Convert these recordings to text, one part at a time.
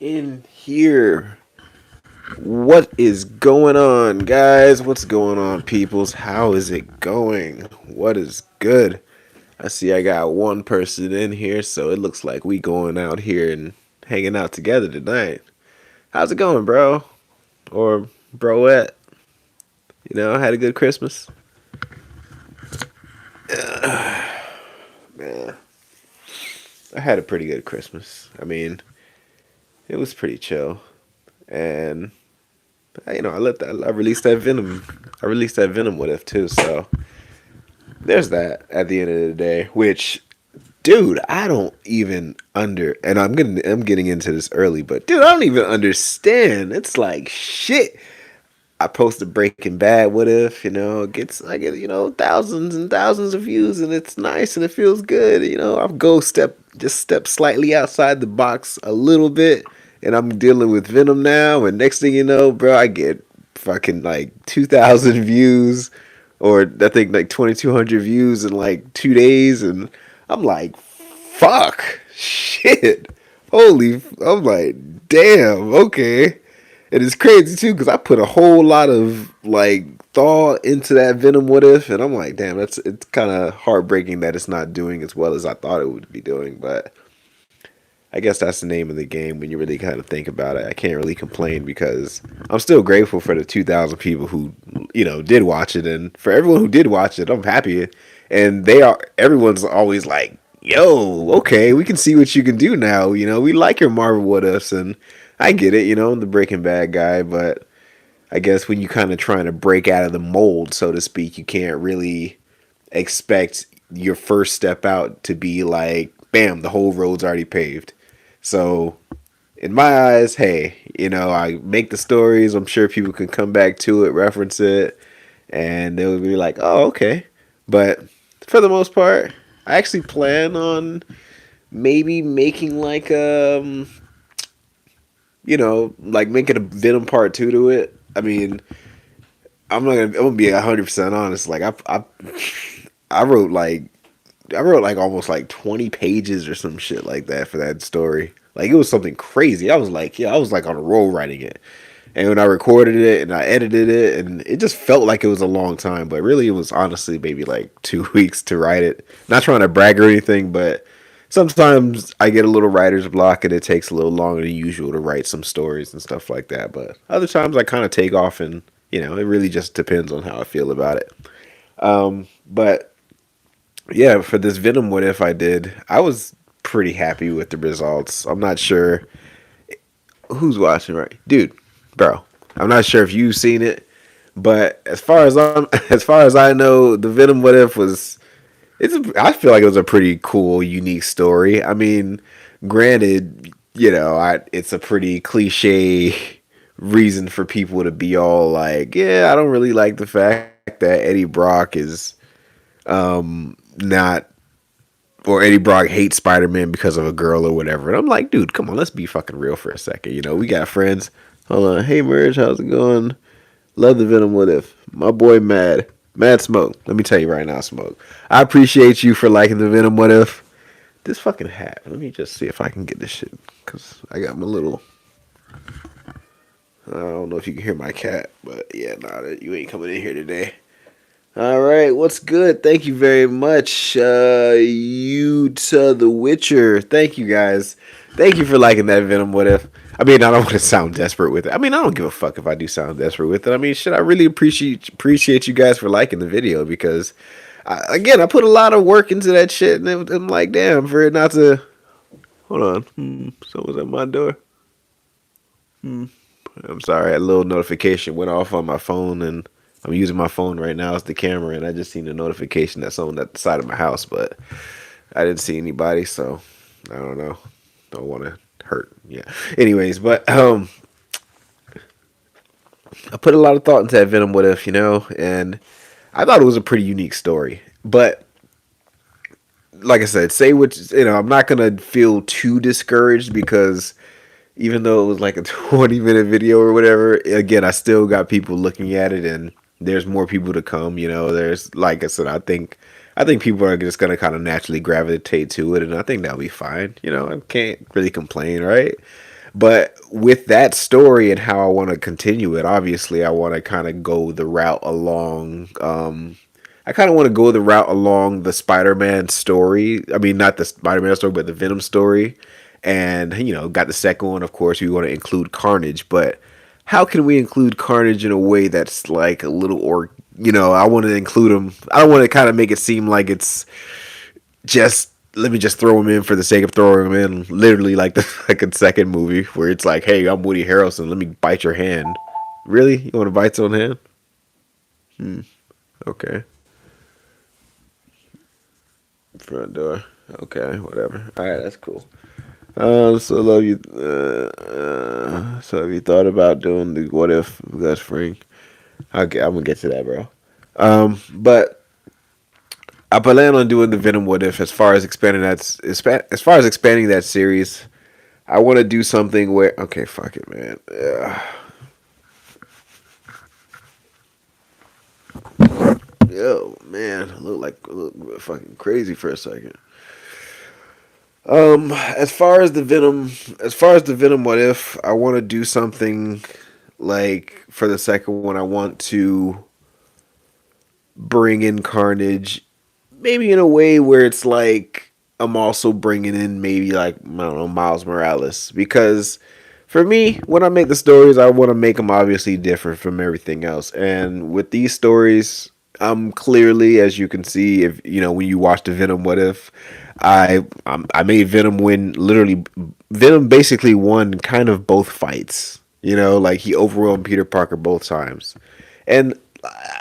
in here. What is going on, guys? What's going on, peoples? How is it going? What is good? I see I got one person in here, so it looks like we going out here and hanging out together tonight. How's it going, bro? Or broette? Had a good Christmas? Man, I had a pretty good Christmas. I mean, it was pretty chill. And I released that Venom. I released that Venom what if too. So there's that at the end of the day. Which, dude, I don't even and I'm getting into this early, but dude, I don't even understand. It's like shit. I posted Breaking Bad. What if I get thousands and thousands of views, and it's nice and it feels good. I'll step slightly outside the box a little bit, and I'm dealing with Venom now. And next thing you know, bro, I get fucking like 2,000 views, or I think like 2,200 views in like 2 days, and I'm like, fuck, shit, holy, I'm like, damn, okay. And it's crazy too because I put a whole lot of like thought into that Venom what if, and I'm like, damn, it's kind of heartbreaking that it's not doing as well as I thought it would be doing. But I guess that's the name of the game when you really kind of think about it. I can't really complain because I'm still grateful for the 2,000 people who did watch it, and for everyone who did watch it, I'm happy. And everyone's always like, yo, okay, we can see what you can do now. We like your Marvel what ifs, and I get it. I'm the Breaking Bad guy, but I guess when you kind of trying to break out of the mold, so to speak, you can't really expect your first step out to be like, bam, the whole road's already paved. So, in my eyes, hey, I make the stories. I'm sure people can come back to it, reference it, and they'll be like, oh, okay. But for the most part, I actually plan on maybe making like making a Venom part two to it. I mean, I'm gonna be 100% honest. Like I wrote like I wrote like almost like 20 pages or some shit like that for that story. Like it was something crazy. I was like on a roll writing it. And when I recorded it and I edited it, and it just felt like it was a long time, but really it was honestly maybe like 2 weeks to write it. Not trying to brag or anything, but sometimes I get a little writer's block and it takes a little longer than usual to write some stories and stuff like that. But other times I kind of take off, and it really just depends on how I feel about it. But yeah, for this Venom what if I was pretty happy with the results. I'm not sure who's watching, right? Dude, bro, I'm not sure if you've seen it, but as far as I know, the Venom what if was I feel like it was a pretty cool, unique story. I mean, granted, it's a pretty cliche reason for people to be all like, yeah, I don't really like the fact that Eddie Brock is not, or Eddie Brock hates Spider Man because of a girl or whatever. And I'm like, dude, come on, let's be fucking real for a second. We got friends. Hold on, hey Merge, how's it going? Love the Venom what if. My boy Mad Smoke. Let me tell you right now, Smoke. I appreciate you for liking the Venom what if. This fucking hat. Let me just see if I can get this shit. Because I got my little. I don't know if you can hear my cat, but yeah, nah, you ain't coming in here today. All right, what's good? Thank you very much, Utah the Witcher. Thank you guys. Thank you for liking that Venom what if. I mean, I don't want to sound desperate with it. I mean, I don't give a fuck if I do sound desperate with it. I mean, shit, I really appreciate you guys for liking the video because, I put a lot of work into that shit, and I'm like, damn, for it not to. Hold on, someone's at my door. I'm sorry, a little notification went off on my phone, and I'm using my phone right now as the camera, and I just seen a notification that someone at the side of my house, but I didn't see anybody, so I don't know. Don't want to hurt. Yeah. Anyways, but I put a lot of thought into that Venom what if, and I thought it was a pretty unique story. But like I said, say what I'm not gonna feel too discouraged because even though it was like a 20-minute video or whatever, again, I still got people looking at it, and there's more people to come. There's, like I said, I think people are just gonna kind of naturally gravitate to it, and I think that'll be fine. I can't really complain, right? But with that story and how I want to continue it, obviously I want to kind of go the route along. I kind of want to go the route along the Spider-Man story. I mean, not the Spider-Man story, but the Venom story. And got the second one. Of course, we want to include Carnage, but how can we include Carnage in a way that's like a little I want to include him. I don't want to kind of make it seem like it's just let me just throw him in for the sake of throwing him in. Literally, like the fucking second movie where it's like, hey, I'm Woody Harrelson. Let me bite your hand. Really? You want to bite someone's hand? Okay. Front door. Okay, whatever. All right, that's cool. So love you. So have you thought about doing the what if that's Frank? I'm gonna get to that, bro. But I plan on doing the Venom what if as far as expanding as far as expanding that series. I want to do something where okay, fuck it, man. Yo, man, I look fucking crazy for a second. As far as the Venom, what if I want to do something like for the second one? I want to bring in Carnage, maybe in a way where it's like I'm also bringing in maybe like I don't know Miles Morales because for me when I make the stories I want to make them obviously different from everything else, and with these stories I'm clearly, as you can see, if when you watch the Venom what if, I made Venom win. Literally, Venom basically won kind of both fights. Like he overwhelmed Peter Parker both times, and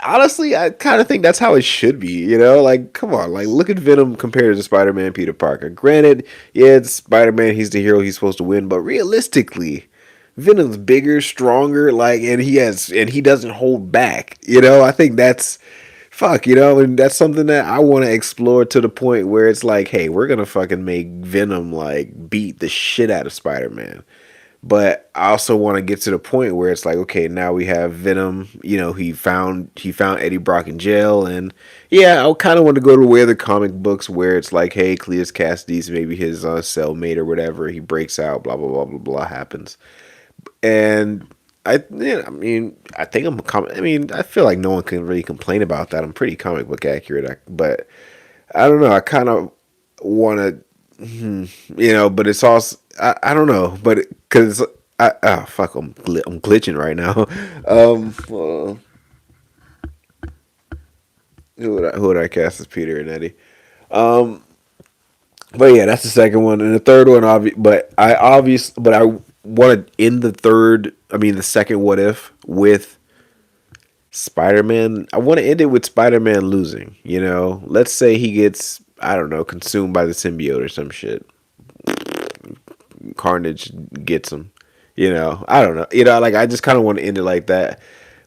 honestly, I kind of think that's how it should be. Like come on, like look at Venom compared to Spider-Man, Peter Parker. Granted, yeah, it's Spider-Man. He's the hero. He's supposed to win, but realistically. Venom's bigger, stronger, like, and he doesn't hold back. I think that's fuck, and that's something that I want to explore to the point where it's like, hey, we're gonna fucking make Venom like beat the shit out of Spider-Man. But I also want to get to the point where it's like, okay, now we have Venom. He found Eddie Brock in jail, and yeah, I kind of want to go to where the comic books where it's like, hey, Cletus Cassidy's maybe his cellmate or whatever. He breaks out, blah blah blah blah blah happens, and I mean, I think I mean, I feel like no one can really complain about that. I'm pretty comic book accurate, but I don't know. I kind of want to, but it's also I don't know, but because fuck, I'm glitching right now. Well, who would I cast as Peter and Eddie? Um, but yeah, that's the second one, and the third one, but I want to end the third. I mean, the second what if with Spider-Man. I want to end it with Spider-Man losing. Let's say he gets I don't know consumed by the symbiote or some shit. Carnage gets him. I don't know. Like I just kind of want to end it like that,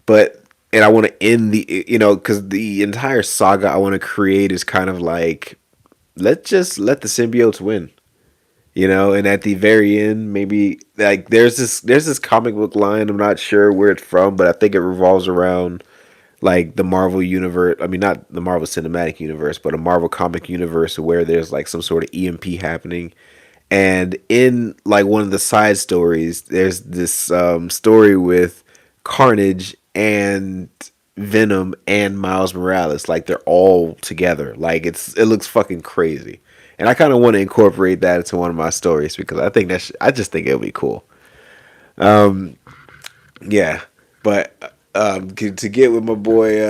but and I want to end the because the entire saga I want to create is kind of like let's just let the symbiotes win. And at the very end maybe like there's this comic book line, I'm not sure where it's from, but I think it revolves around like the Marvel universe. I mean, not the Marvel Cinematic Universe, but a Marvel comic universe where there's like some sort of EMP happening. And in like one of the side stories, there's this story with Carnage and Venom and Miles Morales. Like they're all together. Like it looks fucking crazy. And I kind of want to incorporate that into one of my stories because I think I just think it'll be cool. Yeah, but to get with my boy,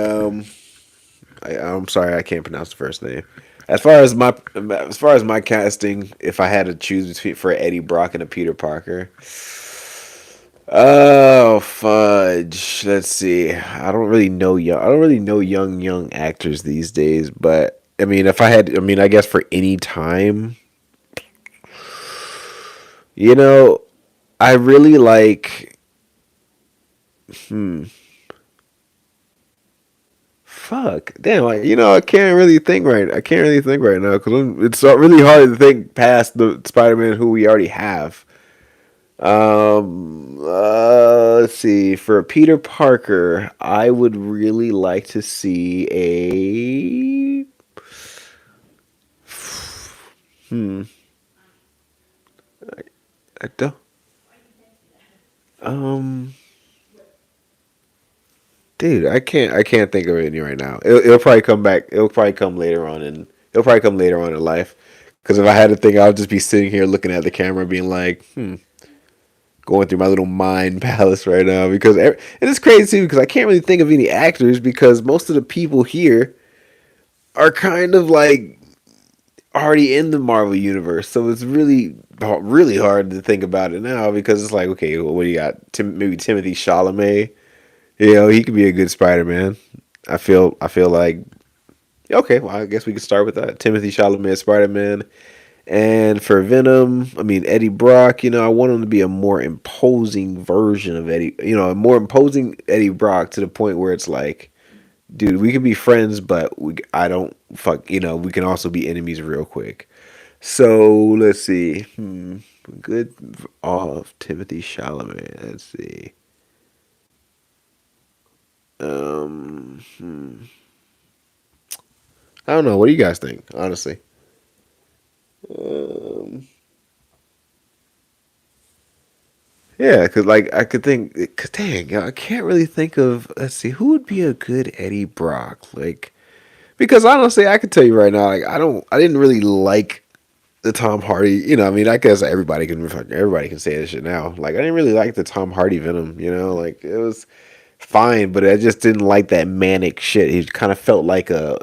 I'm sorry I can't pronounce the first name. As far as my casting, if I had to choose between for Eddie Brock and a Peter Parker, oh fudge. Let's see. I don't really know young actors these days. But I mean, if I had, I mean, I guess for any time, you know, I really like. Hmm. Fuck. Damn. I can't really think right. I can't really think right now because it's really hard to think past the Spider-Man who we already have. Let's see. For Peter Parker, I would really like to see a. Hmm. I don't. Um, dude, I can't think of any right now. It'll probably come back. It'll probably come later on, and it'll probably come later on in life. Because if I had to think, I'll just be sitting here looking at the camera, being like, going through my little mind palace right now. Because and it's crazy too, because I can't really think of any actors because most of the people here are kind of like already in the Marvel universe, so it's really hard to think about it now because it's like, okay, well, what do you got? Maybe Timothy Chalamet. You know, he could be a good Spider-Man. I feel like okay. Well, I guess we could start with that. Timothy Chalamet Spider-Man, and for Venom, I mean Eddie Brock. You know, I want him to be a more imposing version of Eddie. You know, a more imposing Eddie Brock to the point where it's like, dude, we can be friends, but I don't fuck. You know, we can also be enemies real quick. So let's see. Good off Timothy Chalamet. Let's see. Um, hmm. I don't know. What do you guys think? Honestly. Um, yeah, cause like I could think. Cause dang, I can't really think of. Let's see, who would be a good Eddie Brock? Like, because honestly, I could tell you right now, like I didn't really like the Tom Hardy. You know, I mean, I guess everybody can say this shit now. Like, I didn't really like the Tom Hardy Venom. You know, like it was fine, but I just didn't like that manic shit. He kind of felt like an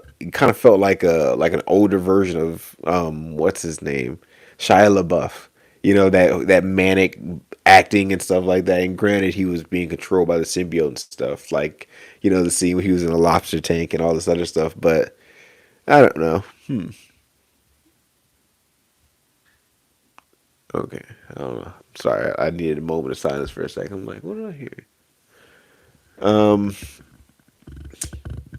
older version of what's his name, Shia LaBeouf. You know, that manic acting and stuff like that. And granted, he was being controlled by the symbiote and stuff. Like, you know, the scene where he was in a lobster tank and all this other stuff. But I don't know. Okay, I don't know. Sorry, I needed a moment of silence for a second. I'm like, what did I hear? Um,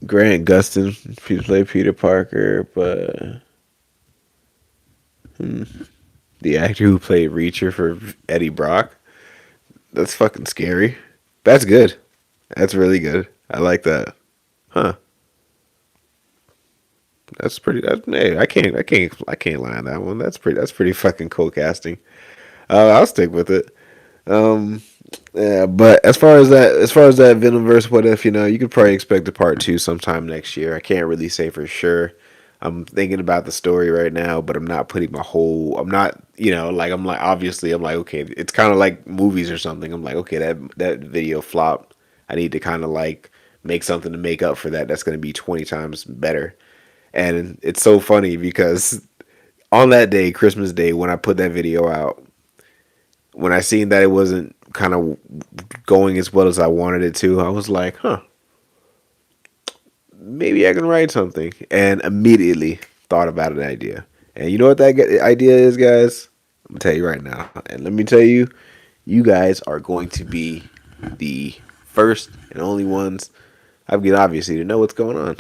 Grant Gustin, he played Peter Parker, but the actor who played Reacher for Eddie Brock, that's fucking scary. That's good. That's really good. I like that. Huh? That's pretty. Hey, I can't lie on that one. That's pretty fucking cool casting. I'll stick with it. Um, yeah, but as far as that Venomverse, what if, you could probably expect a part two sometime next year. I can't really say for sure. I'm thinking about the story right now, but I'm not putting my whole. I'm not, like I'm like obviously I'm like, okay, it's kind of like movies or something. I'm like, okay, that video flopped. I need to kind of like make something to make up for that. That's going to be 20 times better. And it's so funny because on that day, Christmas Day, when I put that video out, when I seen that it wasn't kind of going as well as I wanted it to, I was like, huh, maybe I can write something. And immediately thought about an idea. And you know what that idea is, guys? I'm going to tell you right now. And let me tell you, you guys are going to be the first and only ones I get, obviously, to know what's going on.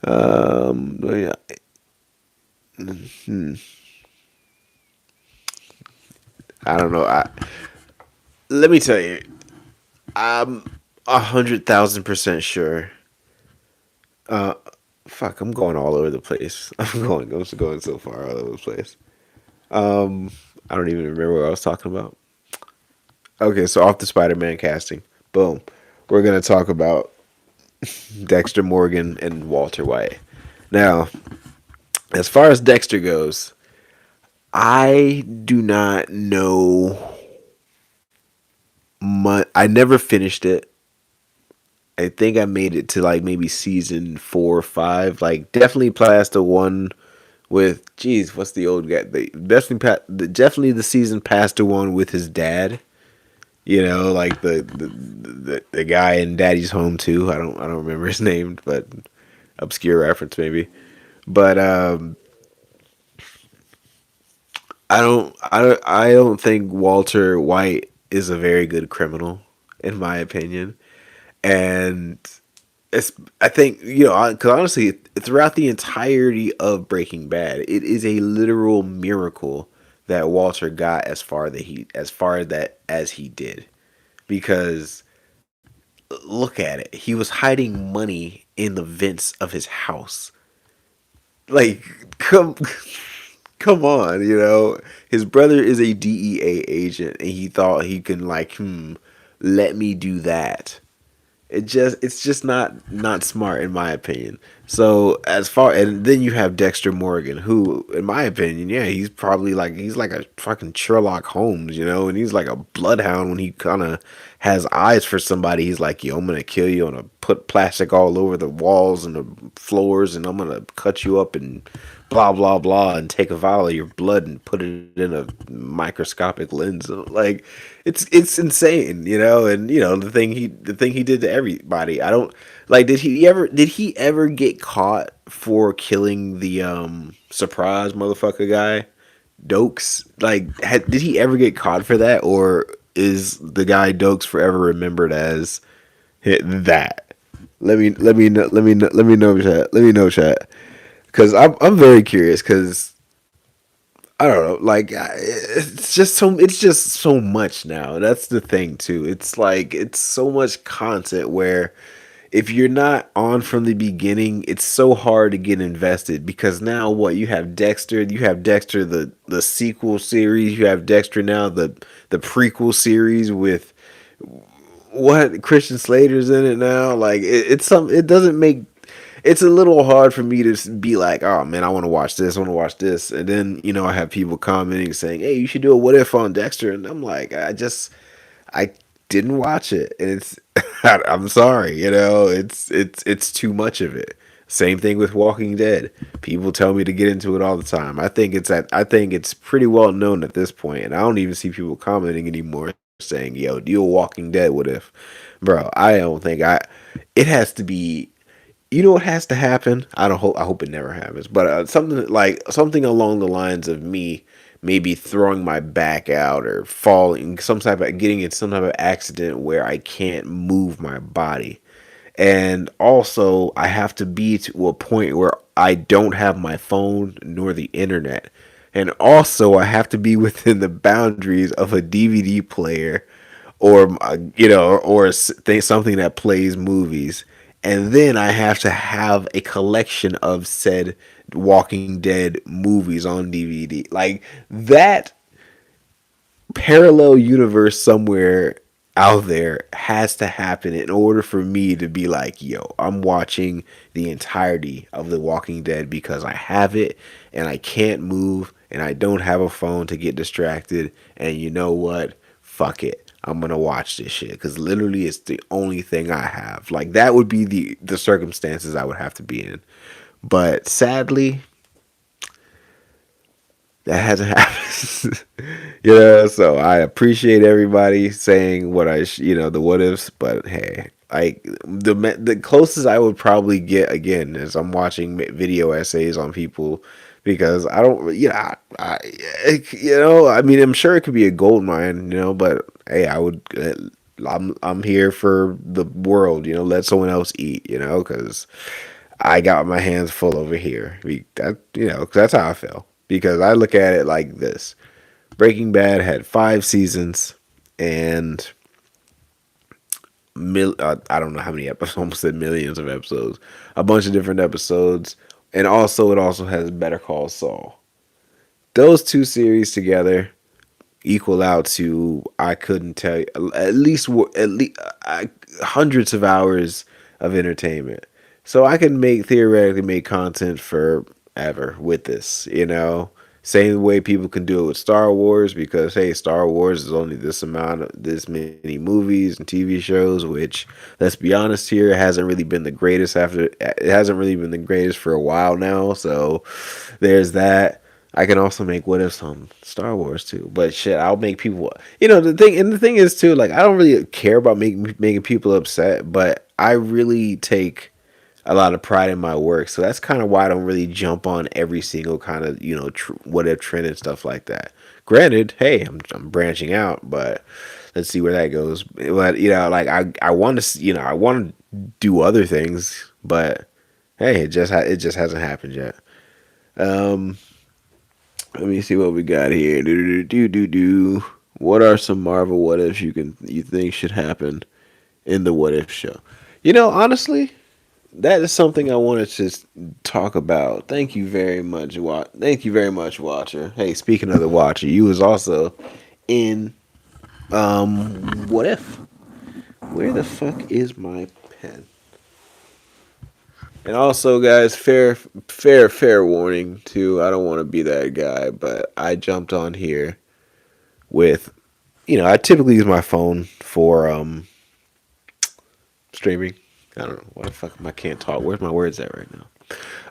Yeah. I don't know. Let me tell you, I'm 100,000% sure. Uh, Fuck, I'm going all over the place. I'm just going so far all over the place. Um, I don't even remember what I was talking about. Okay, so off the Spider-Man casting, boom, we're gonna talk about Dexter Morgan and Walter White. Now, as far as Dexter goes, I do not know much. I never finished it. I think I made it to like maybe season 4 or 5. Like definitely past the one with, geez, what's the old guy? Definitely the season past the one with his dad. You know, like the guy in Daddy's Home too. I don't remember his name, but obscure reference maybe. But I don't think Walter White is a very good criminal, in my opinion. And it's I think, because honestly, throughout the entirety of Breaking Bad, it is a literal miracle that Walter got as far that as he did, because look at it, he was hiding money in the vents of his house. Like, come Come on, his brother is a DEA agent, and he thought he can like, let me do that. It's just not smart in my opinion. So as far and then you have Dexter Morgan, who, in my opinion, yeah, he's like a fucking Sherlock Holmes, and he's like a bloodhound when he kind of has eyes for somebody. He's like, yo, I'm gonna kill you. I'm gonna put plastic all over the walls and the floors, and I'm gonna cut you up and blah blah blah, and take a vial of your blood and put it in a microscopic lens. Like, it's insane, and the thing he did to everybody. I don't like. Did he ever get caught for killing the surprise motherfucker guy, Dokes? Like, did he ever get caught for that, or is the guy Dokes forever remembered as that? Let me know, chat. Let me know, chat. Because I'm very curious. Because I don't know. Like, it's just so much now. That's the thing too. It's like it's so much content where if you're not on from the beginning, it's so hard to get invested. Because now what, you have Dexter the sequel series, you have Dexter now the prequel series with what, Christian Slater's in it now. Like, it doesn't make, it's a little hard for me to be like, oh man, I want to watch this, I want to watch this, and then I have people commenting saying, hey, you should do a what if on Dexter, and I'm like, I didn't watch it, and it's I'm sorry, it's too much of it. Same thing with Walking Dead. People tell me to get into it all the time. I think it's pretty well known at this point, and I don't even see people commenting anymore saying, "Yo, do a Walking Dead what if?" Bro, I don't think I. It has to be, what has to happen? I hope it never happens. But something along the lines of me maybe throwing my back out or falling, getting in some type of accident where I can't move my body. And also, I have to be to a point where I don't have my phone nor the internet. And also, I have to be within the boundaries of a DVD player, or something that plays movies. And then I have to have a collection of said Walking Dead movies on DVD. Like, that parallel universe somewhere out there has to happen in order for me to be like, yo, I'm watching the entirety of The Walking Dead, because I have it and I can't move and I don't have a phone to get distracted. And you know what? Fuck it. I'm gonna watch this shit because literally it's the only thing I have. Like, that would be the circumstances I would have to be in. But sadly, that hasn't happened. So I appreciate everybody saying the what ifs, but hey, like, the closest I would probably get again is I'm watching video essays on people, because I don't, I mean, I'm sure it could be a gold mine, but hey, I'm here for the world, let someone else eat, because I got my hands full over here. 'Cause that's how I feel. Because I look at it like this: Breaking Bad had 5 seasons and I don't know how many episodes. Almost said millions of episodes. A bunch of different episodes, and also it also has Better Call Saul. Those two series together equal out to, I couldn't tell you, at least hundreds of hours of entertainment. So I can theoretically make content forever with this. Same way people can do it with Star Wars, because hey, Star Wars is only this many movies and TV shows, which, let's be honest here, it hasn't really been the greatest for a while now. So there's that. I can also make what ifs on Star Wars too, but shit, I'll make people. The thing is too, like, I don't really care about making people upset, but I really take a lot of pride in my work. So that's kind of why I don't really jump on every single kind of, what if trend and stuff like that. Granted, hey, I'm branching out, but let's see where that goes. But like, I want to, I want to do other things, but hey, it just hasn't happened yet. Um, Let me see what we got here. Do. What are some Marvel what ifs you think should happen in the what if show? Honestly, that is something I wanted to talk about. Thank you very much, Thank you very much, Watcher. Hey, speaking of the Watcher, you was also in What If? Where the fuck is my pen? And also, guys, fair warning too. I don't want to be that guy, but I jumped on here with, I typically use my phone for streaming. I don't know. What the fuck am I can't talk? Where's my words at right now?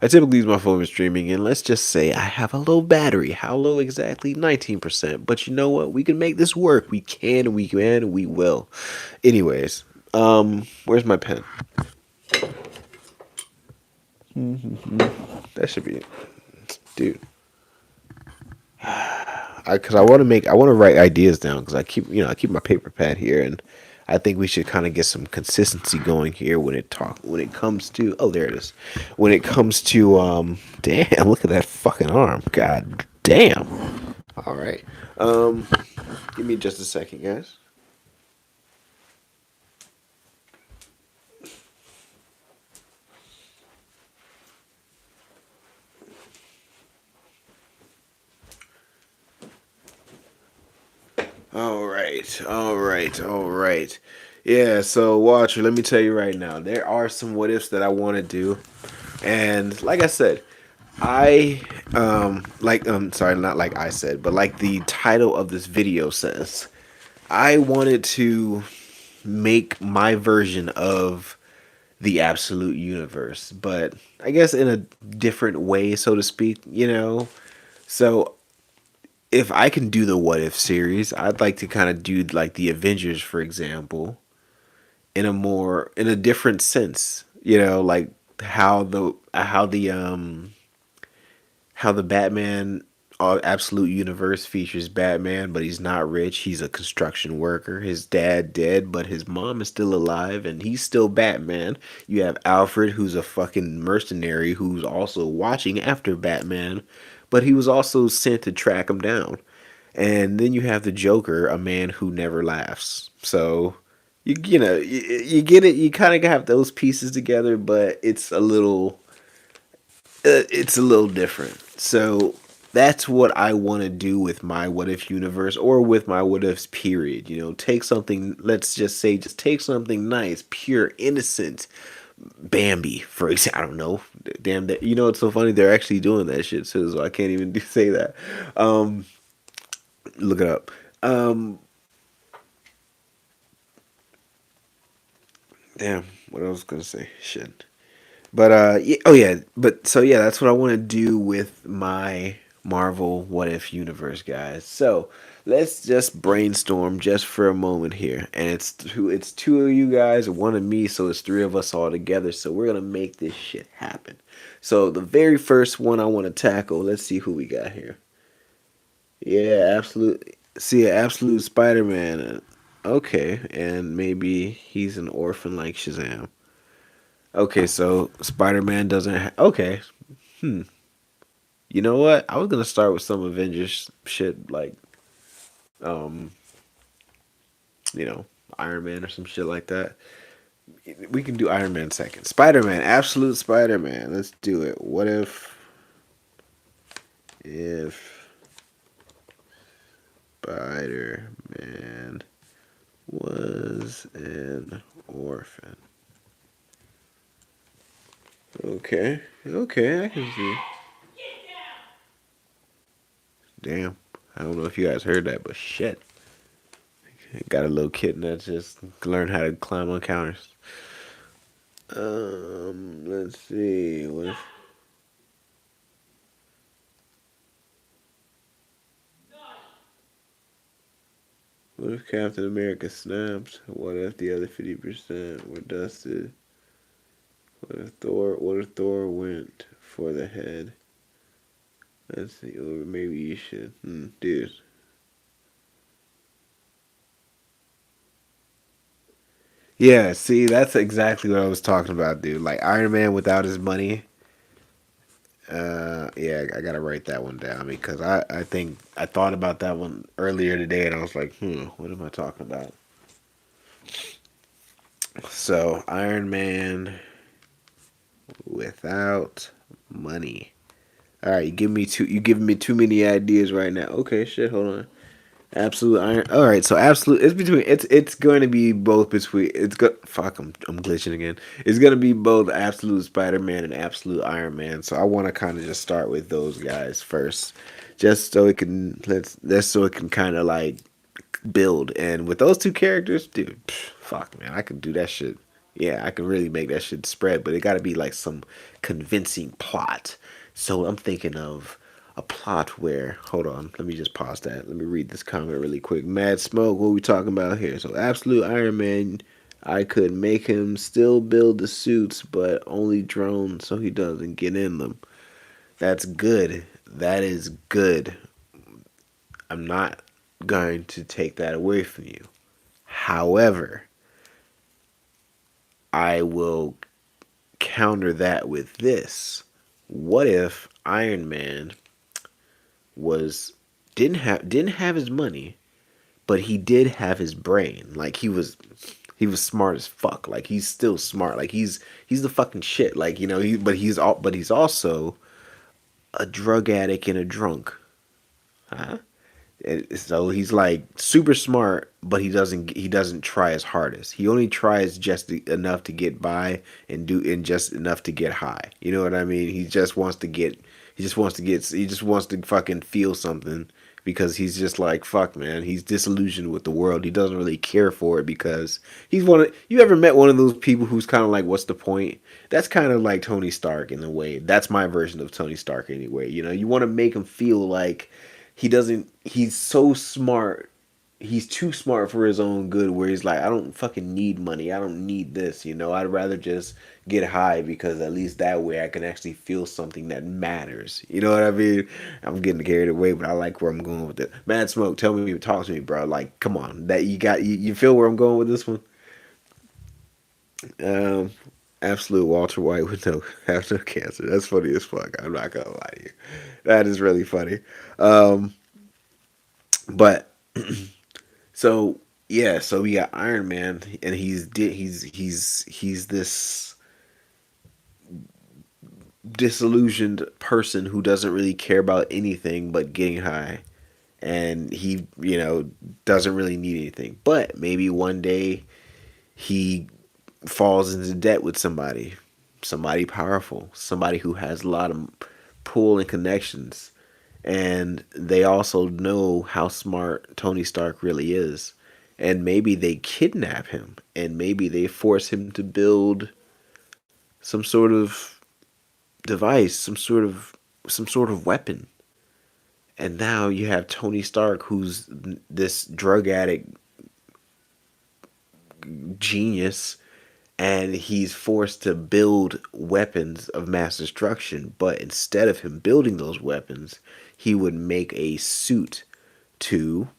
I typically use my phone for streaming, and let's just say I have a low battery. How low exactly? 19%. But you know what? We can make this work. We will. Anyways, where's my pen? That should be it. Dude. Because I want to write ideas down because I keep my paper pad here, and I think we should kind of get some consistency going here when it comes to, oh, there it is, when it comes to damn, look at that fucking arm, god damn. All right, give me just a second, guys. All right. Yeah, so Watcher, let me tell you right now, there are some what ifs that I want to do, and like I said, sorry, not like I said, but like the title of this video says, I wanted to make my version of the absolute universe, but I guess in a different way, so to speak. So if I can do the what if series, I'd like to kind of do like the Avengers, for example, in a different sense. Like how the Batman Absolute Universe features Batman, but he's not rich. He's a construction worker. His dad dead, but his mom is still alive, and he's still Batman. You have Alfred, who's a fucking mercenary, who's also watching after Batman, but he was also sent to track him down. And then you have the Joker, a man who never laughs. So you get it. You kind of have those pieces together, but it's a little different. So that's what I want to do with my what if universe or with my what ifs period. Take something, let's just take something nice, pure, innocent. Bambi, for example. I don't know. Damn that. It's so funny. They're actually doing that shit too, so I can't even say that. Um, look it up. Um, damn. What I was gonna say. Shit. But yeah, oh yeah, but so yeah, that's what I want to do with my Marvel What If universe, guys. So let's just brainstorm just for a moment here, and it's two of you guys, one of me, so it's three of us all together. So we're gonna make this shit happen. So the very first one I want to tackle. Let's see who we got here. Yeah, absolute. See, absolute Spider-Man. Okay, and maybe he's an orphan like Shazam. Okay, so Spider Man doesn't. Okay, hmm. You know what? I was gonna start with some Avengers shit, like um, you know, Iron Man or some shit like that. We can do Iron Man second. Spider Man, absolute Spider Man. Let's do it. What if Spider Man was an orphan? Okay, okay, I can see. Damn, I don't know if you guys heard that, but shit. Got a little kitten that just learned how to climb on counters. Let's see. What if Captain America snapped? What if the other 50% were dusted? What if Thor went for the head? Let's see. Or maybe you should. Dude. Yeah, see, that's exactly what I was talking about, dude. Like Iron Man without his money. Yeah, I gotta write that one down because I think I thought about that one earlier today and I was like, what am I talking about? So Iron Man without money. All right, you give me too. You giving me too many ideas right now. Okay, shit. Hold on. Absolute iron. All right, so absolute. It's between. It's going to be both between. It's go. Fuck. I'm glitching again. It's going to be both absolute Spider Man and absolute Iron Man. So I want to kind of just start with those guys first, just so it can let's so it can kind of like build. And with those two characters, dude, fuck man, I could do that shit. Yeah, I could really make that shit spread, but it got to be like some convincing plot. So I'm thinking of a plot where, hold on, let me just pause that. Let me read this comment really quick. Mad Smoke, what we talking about here? So Absolute Iron Man, I could make him still build the suits, but only drones so he doesn't get in them. That's good. That is good. I'm not going to take that away from you. However, I will counter that with this. What if Iron Man was didn't have his money, but he did have his brain. Like he was smart as fuck. Like he's still smart. Like he's the fucking shit. Like but he's also a drug addict and a drunk. Huh? So he's like super smart, but he doesn't try his hardest. He only tries just enough to get by and just enough to get high. You know what I mean? He just wants to fucking feel something because he's just like fuck man. He's disillusioned with the world. He doesn't really care for it because he's one of you ever met one of those people who's kind of like what's the point? That's kind of like Tony Stark in a way. That's my version of Tony Stark anyway. You want to make him feel like he's so smart, he's too smart for his own good where he's like I don't fucking need money, I don't need this, I'd rather just get high because at least that way I can actually feel something that matters, you know what I mean. I'm getting carried away, but I like where I'm going with it. Mad Smoke, tell me, talk to me, bro. Like come on, that you feel where I'm going with this one. um Absolute Walter White with no have no cancer. That's funny as fuck, I'm not gonna lie to you. That is really funny. um but So yeah, so we got Iron Man, and he's this disillusioned person who doesn't really care about anything but getting high, and he doesn't really need anything. But maybe one day he falls into debt with somebody powerful, somebody who has a lot of pull and connections, and they also know how smart Tony Stark really is. And maybe they kidnap him, and maybe they force him to build some sort of device, some sort of weapon. And now you have Tony Stark, who's this drug addict genius, and he's forced to build weapons of mass destruction. But instead of him building those weapons, he would make a suit to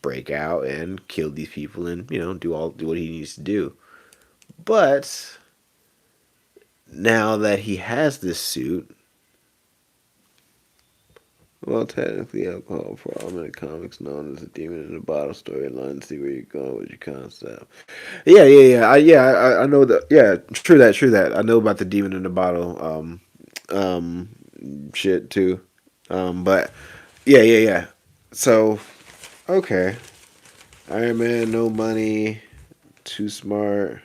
break out and kill these people and do what he needs to do. But now that he has this suit, well, technically, alcohol problem in the comics known as the demon in the bottle storyline. See where you're going with your concept. Yeah, yeah, yeah. I know that. Yeah, true that, true that. I know about the demon in the bottle. Um, shit too. But yeah, yeah, yeah. So okay, Iron Man, no money, too smart.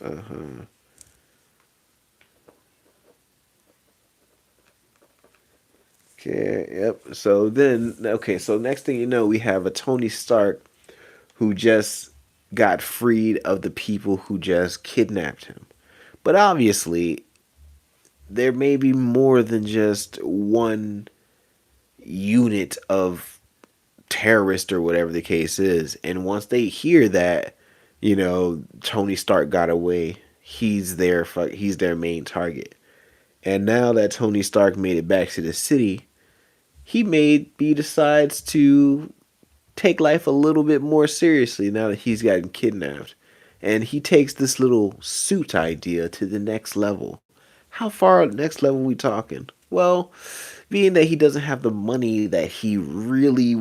Uh huh. Okay, yep. So then, okay, so next thing you know, we have a Tony Stark who just got freed of the people who just kidnapped him. But obviously, there may be more than just one unit of terrorist or whatever the case is. And once they hear that, Tony Stark got away, he's their main target. And now that Tony Stark made it back to the city, he decides to take life a little bit more seriously now that he's gotten kidnapped. And he takes this little suit idea to the next level. How far next level we talking? Well, being that he doesn't have the money that he really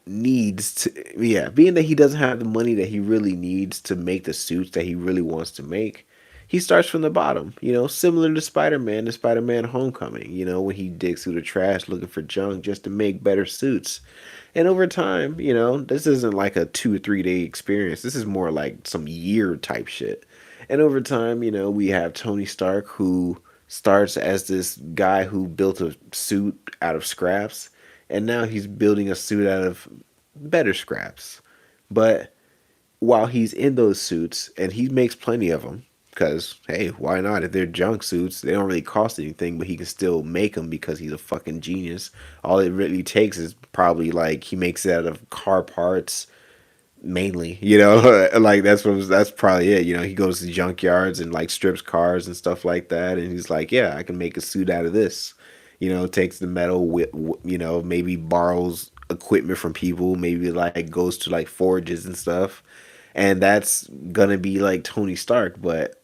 needs to, yeah, being that he doesn't have the money that he really needs to make the suits that he really wants to make, he starts from the bottom, similar to Spider-Man and Spider-Man Homecoming, when he digs through the trash looking for junk just to make better suits. And over time, this isn't like a 2 or 3 day experience. This is more like some year type shit. And over time, we have Tony Stark who starts as this guy who built a suit out of scraps, and now he's building a suit out of better scraps. But while he's in those suits, and he makes plenty of them, because hey, why not? If they're junk suits, they don't really cost anything, but he can still make them because he's a fucking genius. All it really takes is probably like he makes it out of car parts mainly, like that's probably it. He goes to junkyards and like strips cars and stuff like that, and he's like, yeah, I can make a suit out of this. Takes the metal with, maybe borrows equipment from people, maybe like goes to like forges and stuff, and that's gonna be like Tony Stark. But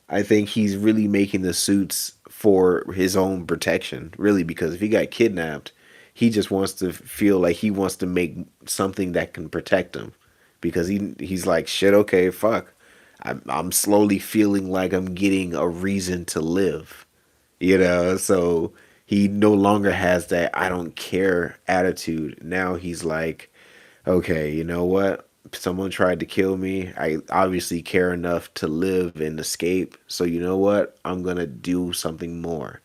I think he's really making the suits for his own protection, really, because if he got kidnapped, he just wants to feel like he wants to make something that can protect him, because he's like, shit, okay, fuck, I'm slowly feeling like I'm getting a reason to live, so he no longer has that I don't care attitude. Now he's like, okay, you know what? Someone tried to kill me. I obviously care enough to live and escape. So you know what? I'm gonna do something more.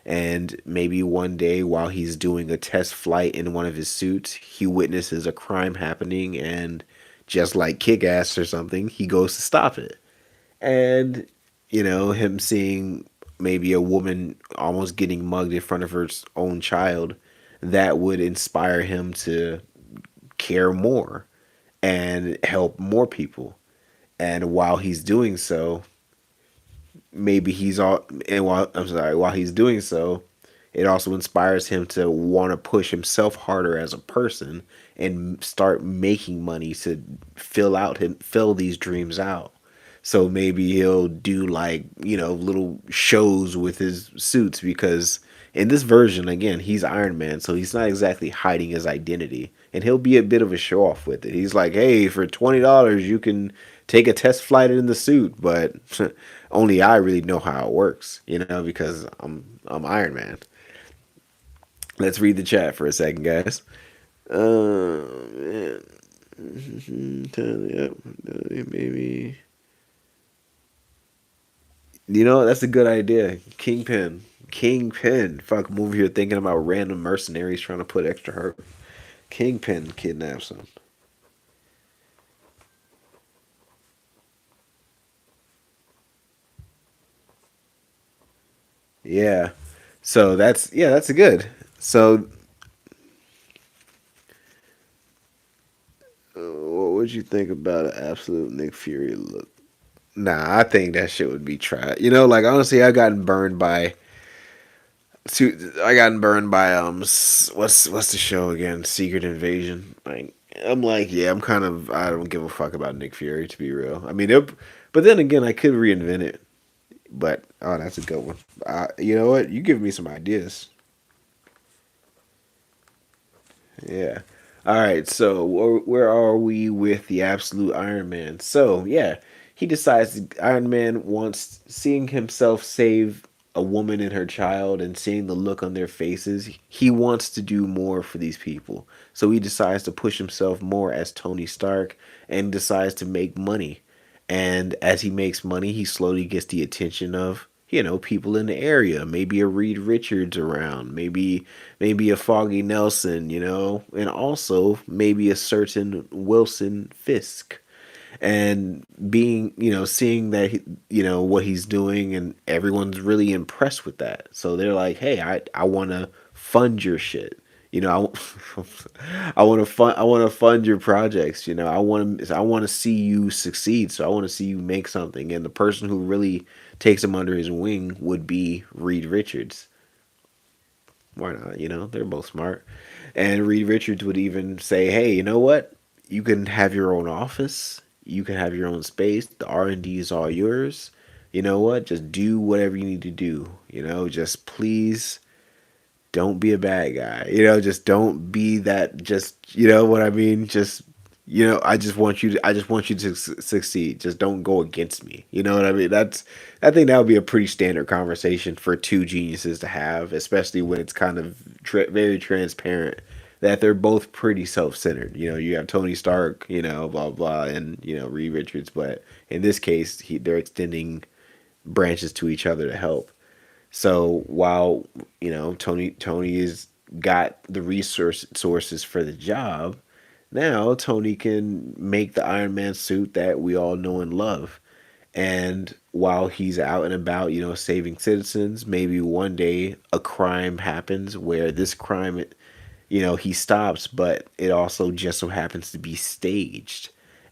And maybe one day while he's doing a test flight in one of his suits, he witnesses a crime happening, and just like Kick Ass or something, he goes to stop it. And, him seeing maybe a woman almost getting mugged in front of her own child, that would inspire him to care more and help more people. And while he's doing so, maybe he's all and while I'm sorry, while he's doing so, it also inspires him to want to push himself harder as a person and start making money to fill these dreams out. So maybe he'll do like, little shows with his suits, because in this version, again, he's Iron Man, so he's not exactly hiding his identity. And he'll be a bit of a show off with it. He's like, hey, for $20, you can take a test flight in the suit, but only I really know how it works, because I'm Iron Man. Let's read the chat for a second, guys. Man. Yep, maybe. That's a good idea. Kingpin. Kingpin. Fuck, I'm over here thinking about random mercenaries trying to put extra hurt. Kingpin kidnaps him. Yeah. So that's a good. So what would you think about an absolute Nick Fury look? Nah, I think that shit would be trash. Like honestly, I gotten burned by what's the show again? Secret Invasion. Like I'm like, yeah, I don't give a fuck about Nick Fury, to be real. I mean, but then again, I could reinvent it. But oh, that's a good one. You know what? You give me some ideas. Yeah. All right. So where are we with the absolute Iron Man? So yeah, he decides Iron Man wants seeing himself save a woman and her child, and seeing the look on their faces. He wants to do more for these people. So he decides to push himself more as Tony Stark, and decides to make money. And as he makes money, he slowly gets the attention of, people in the area. Maybe a Reed Richards around, maybe a Foggy Nelson, and also maybe a certain Wilson Fisk. And being, seeing that, what he's doing, and everyone's really impressed with that. So they're like, hey, I want to fund your shit. I want to fund your projects. I want to see you succeed. So I want to see you make something. And the person who really takes him under his wing would be Reed Richards. Why not? They're both smart. And Reed Richards would even say, hey, you know what? You can have your own office. You can have your own space. The R&D is all yours. You know what? Just do whatever you need to do. Just please don't be a bad guy. You know, just don't be that. Just you know what I mean. Just you know, I just want you to succeed. Just don't go against me. You know what I mean? I think that would be a pretty standard conversation for two geniuses to have, especially when it's kind of very transparent that they're both pretty self-centered. You know, you have Tony Stark, you know, blah blah, and you know Reed Richards, but in this case, they're extending branches to each other to help. So while you know Tony is got the sources for the job, now Tony can make the Iron Man suit that we all know and love. And while he's out and about, you know, saving citizens, maybe one day a crime happens where this crime, you know, he stops, but it also just so happens to be staged.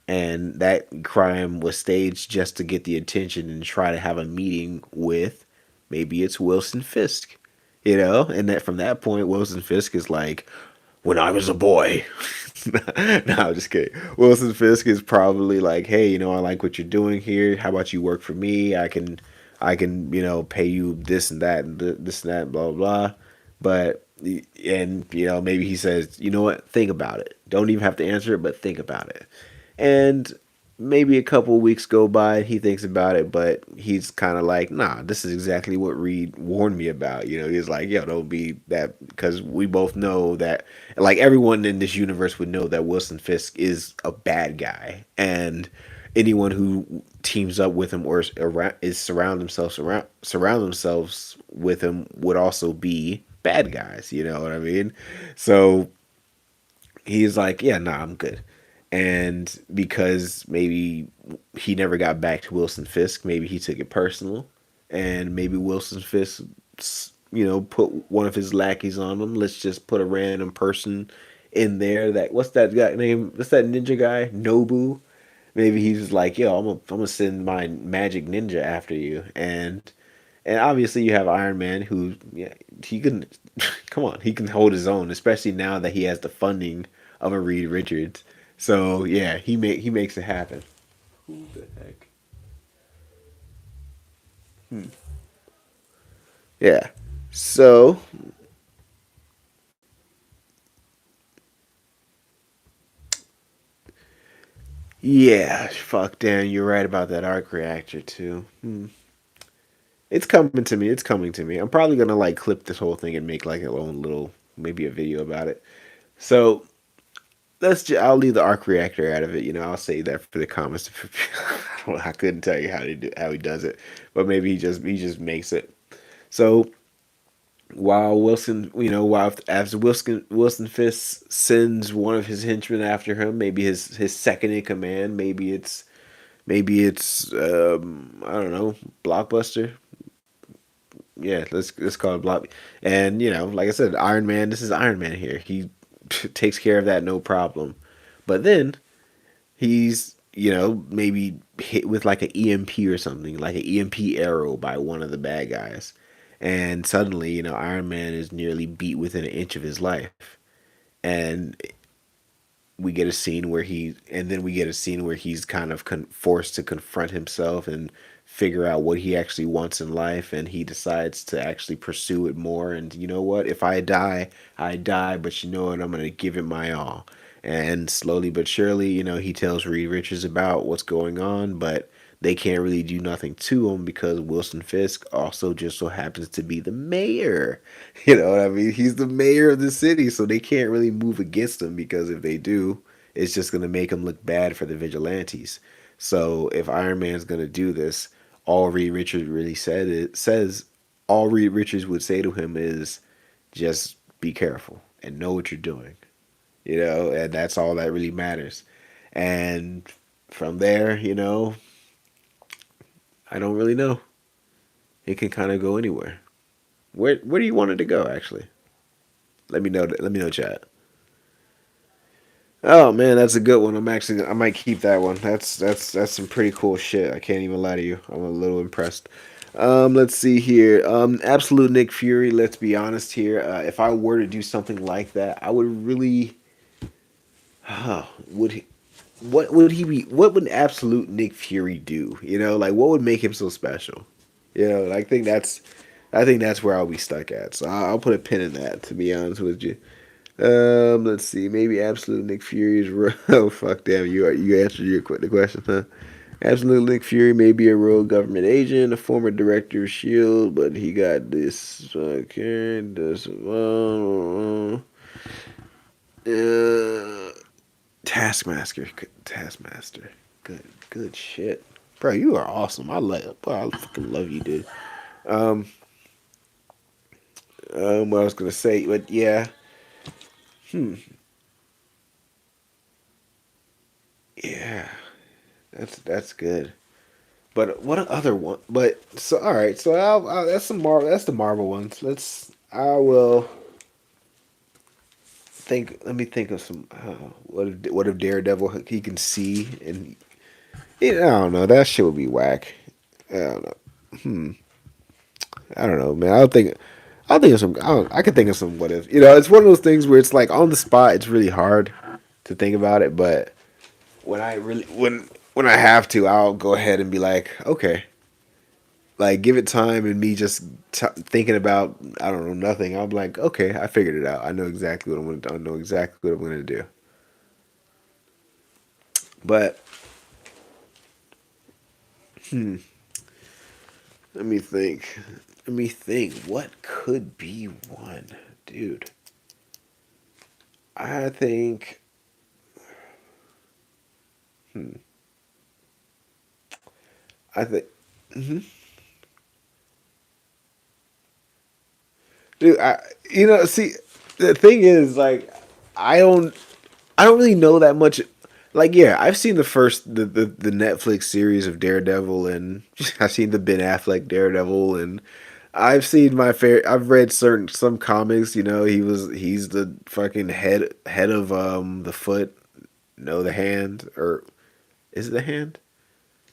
And that crime was staged just to get the attention and try to have a meeting with maybe it's Wilson Fisk, you know? And that from that point, Wilson Fisk is like, when I was a boy. No, I'm just kidding. Wilson Fisk is probably like, hey, you know, I like what you're doing here. How about you work for me? You know, pay you this and that and this and that, blah blah blah. But and you know, maybe he says, you know what? Think about it. Don't even have to answer it, but think about it. And maybe a couple weeks go by, he thinks about it, but he's kind of like, nah, this is exactly what Reed warned me about. You know, he's like, yo, don't be that, because we both know that, like, everyone in this universe would know that Wilson Fisk is a bad guy, and anyone who teams up with him or is surround themselves with him would also be bad guys. You know what I mean? So he's like, yeah, nah, I'm good. And because maybe he never got back to Wilson Fisk, maybe he took it personal, and maybe Wilson Fisk, you know, put one of his lackeys on him. Let's just put a random person in there. That what's that guy name? What's that ninja guy? Nobu. Maybe he's just like, yo, I'm gonna send my magic ninja after you, and obviously you have Iron Man who, yeah, he can, come on, he can hold his own, especially now that he has the funding of a Reed Richards. So yeah, he makes it happen. Who the heck? Yeah. So yeah, fuck, Dan, you're right about that arc reactor too. It's coming to me. It's coming to me. I'm probably gonna like clip this whole thing and make like a own little, maybe a video about it. So I'll leave the arc reactor out of it. You know, I'll say that for the comments. I couldn't tell you how he does it, but maybe he just makes it. So while Wilson, you know, while as Wilson Fisk sends one of his henchmen after him, maybe his second in command, maybe it's I don't know, Blockbuster. Yeah, let's call it Block. And you know, like I said, Iron Man. This is Iron Man here. He takes care of that no problem. But then he's, you know, maybe hit with like an EMP or something, like an EMP arrow by one of the bad guys. And suddenly, you know, Iron Man is nearly beat within an inch of his life. And we get a scene where he's kind of forced to confront himself and figure out what he actually wants in life, and he decides to actually pursue it more. And you know what, if I die, I die, but you know what, I'm going to give it my all. And slowly but surely, you know, he tells Reed Richards about what's going on, but they can't really do nothing to him because Wilson Fisk also just so happens to be the mayor. You know what I mean? He's the mayor of the city, so they can't really move against him, because if they do, it's just going to make him look bad for the vigilantes. So if Iron Man's going to do this, all Reed Richards really says all Reed Richards would say to him is just be careful and know what you're doing. You know, and that's all that really matters. And from there, you know, I don't really know. It can kind of go anywhere. Where do you want it to go? Actually, let me know. Let me know, chat. Oh man, that's a good one. I might keep that one. That's some pretty cool shit. I can't even lie to you. I'm a little impressed. Let's see here. Absolute Nick Fury. Let's be honest here. If I were to do something like that, I would really. Would he? What would he be? What would absolute Nick Fury do? You know, like what would make him so special? You know, I think I think that's where I'll be stuck at. So I'll put a pin in that. To be honest with you. Let's see. Maybe absolute Nick Fury's. Oh fuck, damn! You answered the question, huh? Absolute Nick Fury may be a rogue government agent, a former director of Shield, but he got this. Okay, this. Uh, Taskmaster. Good shit, bro. You are awesome. I fucking love you, dude. Um, what I was gonna say, but yeah, hmm, yeah, that's good. But what other one? But so all right, so that's some Marvel. That's the Marvel ones. I will think. Let me think of some. What if Daredevil he can see and I don't know. That shit would be whack. I don't know. Hmm. I don't know, man. I'll think of some. I could think of some. What if? It's one of those things where it's like on the spot. It's really hard to think about it, but when I have to, I'll go ahead and be like, okay, like give it time and me just thinking about I don't know nothing. I'm like, okay, I figured it out. I know exactly what I'm gonna. I know exactly what I'm gonna do. But let me think. Let me think. What could be one, dude? I think. I think. Dude, see, the thing is, like, I don't, I don't really know that much. Like, yeah, I've seen the Netflix series of Daredevil, and I've seen the Ben Affleck Daredevil, and I've seen my fair. I've read some comics. He's the fucking head of the foot, no, the hand, or is it the hand?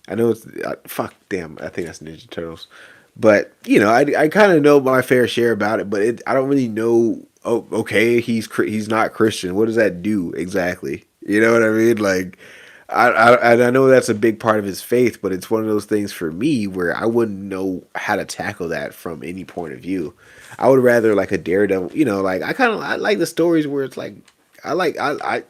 I know it's fuck. Damn, I think that's Ninja Turtles. But I kind of know my fair share about it, but I don't really know. Oh, okay, he's not Christian. What does that do exactly? You know what I mean? Like, and I know that's a big part of his faith, but it's one of those things for me where I wouldn't know how to tackle that from any point of view. I would rather like a Daredevil. Like I like the stories where it's like I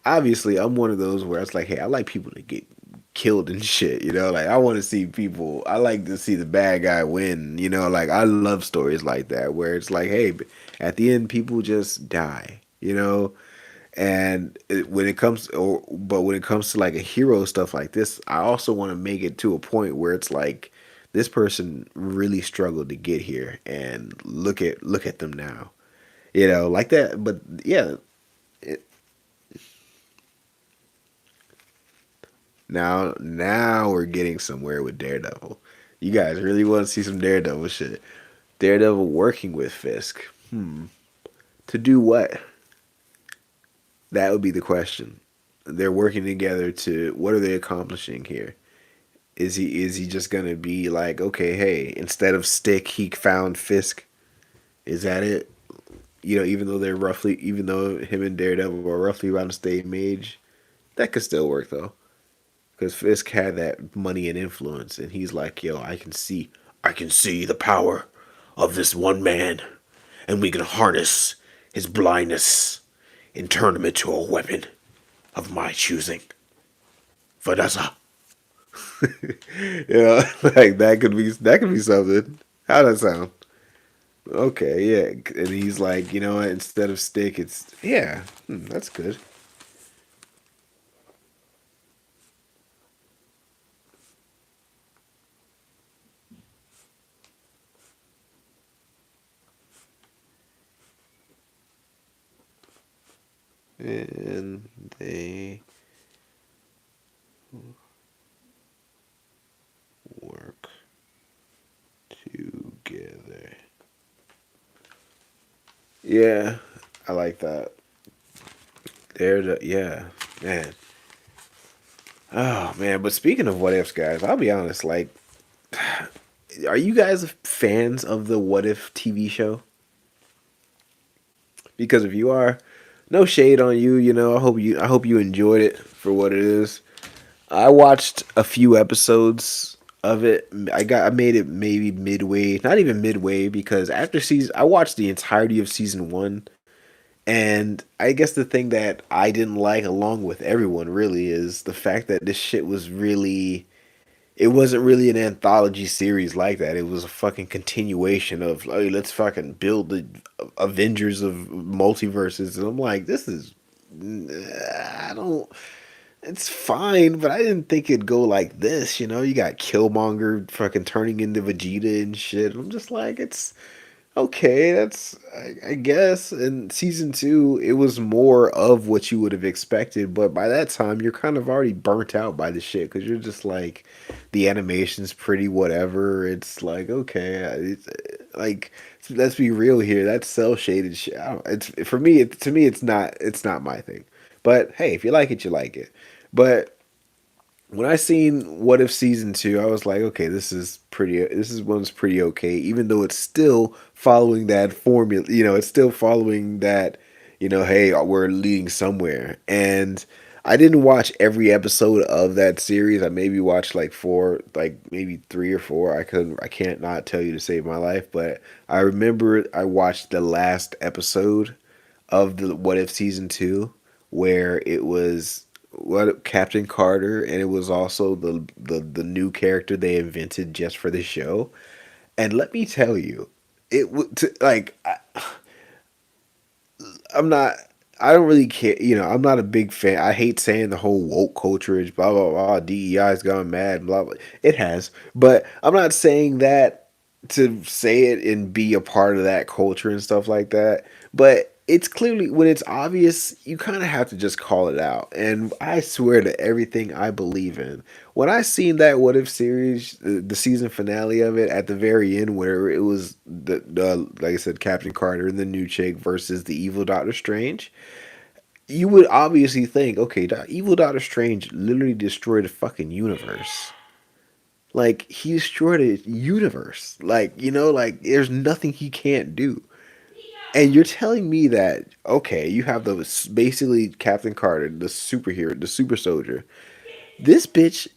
obviously I'm one of those where it's like, hey, I like people to get killed and shit, like I want to see people, I like to see the bad guy win, like I love stories like that where it's like, hey, at the end people just die, and when it comes to like a hero stuff like this, I also want to make it to a point where it's like this person really struggled to get here and look at them now, like that. But yeah, now we're getting somewhere with Daredevil. You guys really want to see some Daredevil shit. Daredevil working with Fisk. To do what? That would be the question. They're working together to what are they accomplishing here? Is he just gonna be like, okay, hey, instead of Stick, he found Fisk? Is that it? Even though him and Daredevil are roughly around the same age, that could still work though. Because Fisk had that money and influence, and he's like, "Yo, I can see the power of this one man, and we can harness his blindness and turn him into a weapon of my choosing." Vanessa, like that could be something. How does that sound? Okay, yeah, and he's like, you know what? Instead of Stick, it's yeah. That's good. And they work together. Yeah, I like that. Yeah, man. Oh man, but speaking of what ifs, guys, I'll be honest. Like, are you guys fans of the What If TV show? Because if you are, no shade on you. I hope you enjoyed it for what it is. I watched a few episodes of it. I made it maybe midway, not even midway, because after season I watched the entirety of season 1. And I guess the thing that I didn't like, along with everyone, really, is the fact that this shit was really. It wasn't really an anthology series like that. It was a fucking continuation of, hey, let's fucking build the Avengers of multiverses. And I'm like, this is. I don't. It's fine, but I didn't think it'd go like this. You know, you got Killmonger fucking turning into Vegeta and shit. I'm just like, it's okay, that's I guess. In season 2, it was more of what you would have expected, but by that time, you're kind of already burnt out by the shit because you're just like, the animation's pretty whatever. It's like, okay, like, let's be real here. That's cell shaded shit. I don't, it's for me. To me, it's not my thing. But hey, if you like it, you like it. But when I seen What If season 2, I was like, okay, this is pretty. This is one's pretty okay, even though it's still following that formula. You know, it's still following that. You know, hey, we're leading somewhere. And I didn't watch every episode of that series. I maybe watched like four, like maybe three or four. I can't not tell you to save my life, but I remember I watched the last episode of the What If season 2, where it was what Captain Carter, and it was also the new character they invented just for the show. And let me tell you, it would like I'm not. I don't really care. You know, I'm not a big fan. I hate saying the whole woke culture is blah blah blah. DEI's gone mad. Blah blah. It has, but I'm not saying that to say it and be a part of that culture and stuff like that. But it's clearly, when it's obvious, you kind of have to just call it out. And I swear to everything I believe in. When I seen that What If series, the season finale of it at the very end, where it was the like I said, Captain Carter and the new chick versus the evil Doctor Strange, you would obviously think, okay, evil Doctor Strange literally destroyed a fucking universe. Like, he destroyed a universe. Like, you know, like, there's nothing he can't do. And you're telling me that, okay, you have the basically Captain Carter, the superhero, the super soldier. This bitch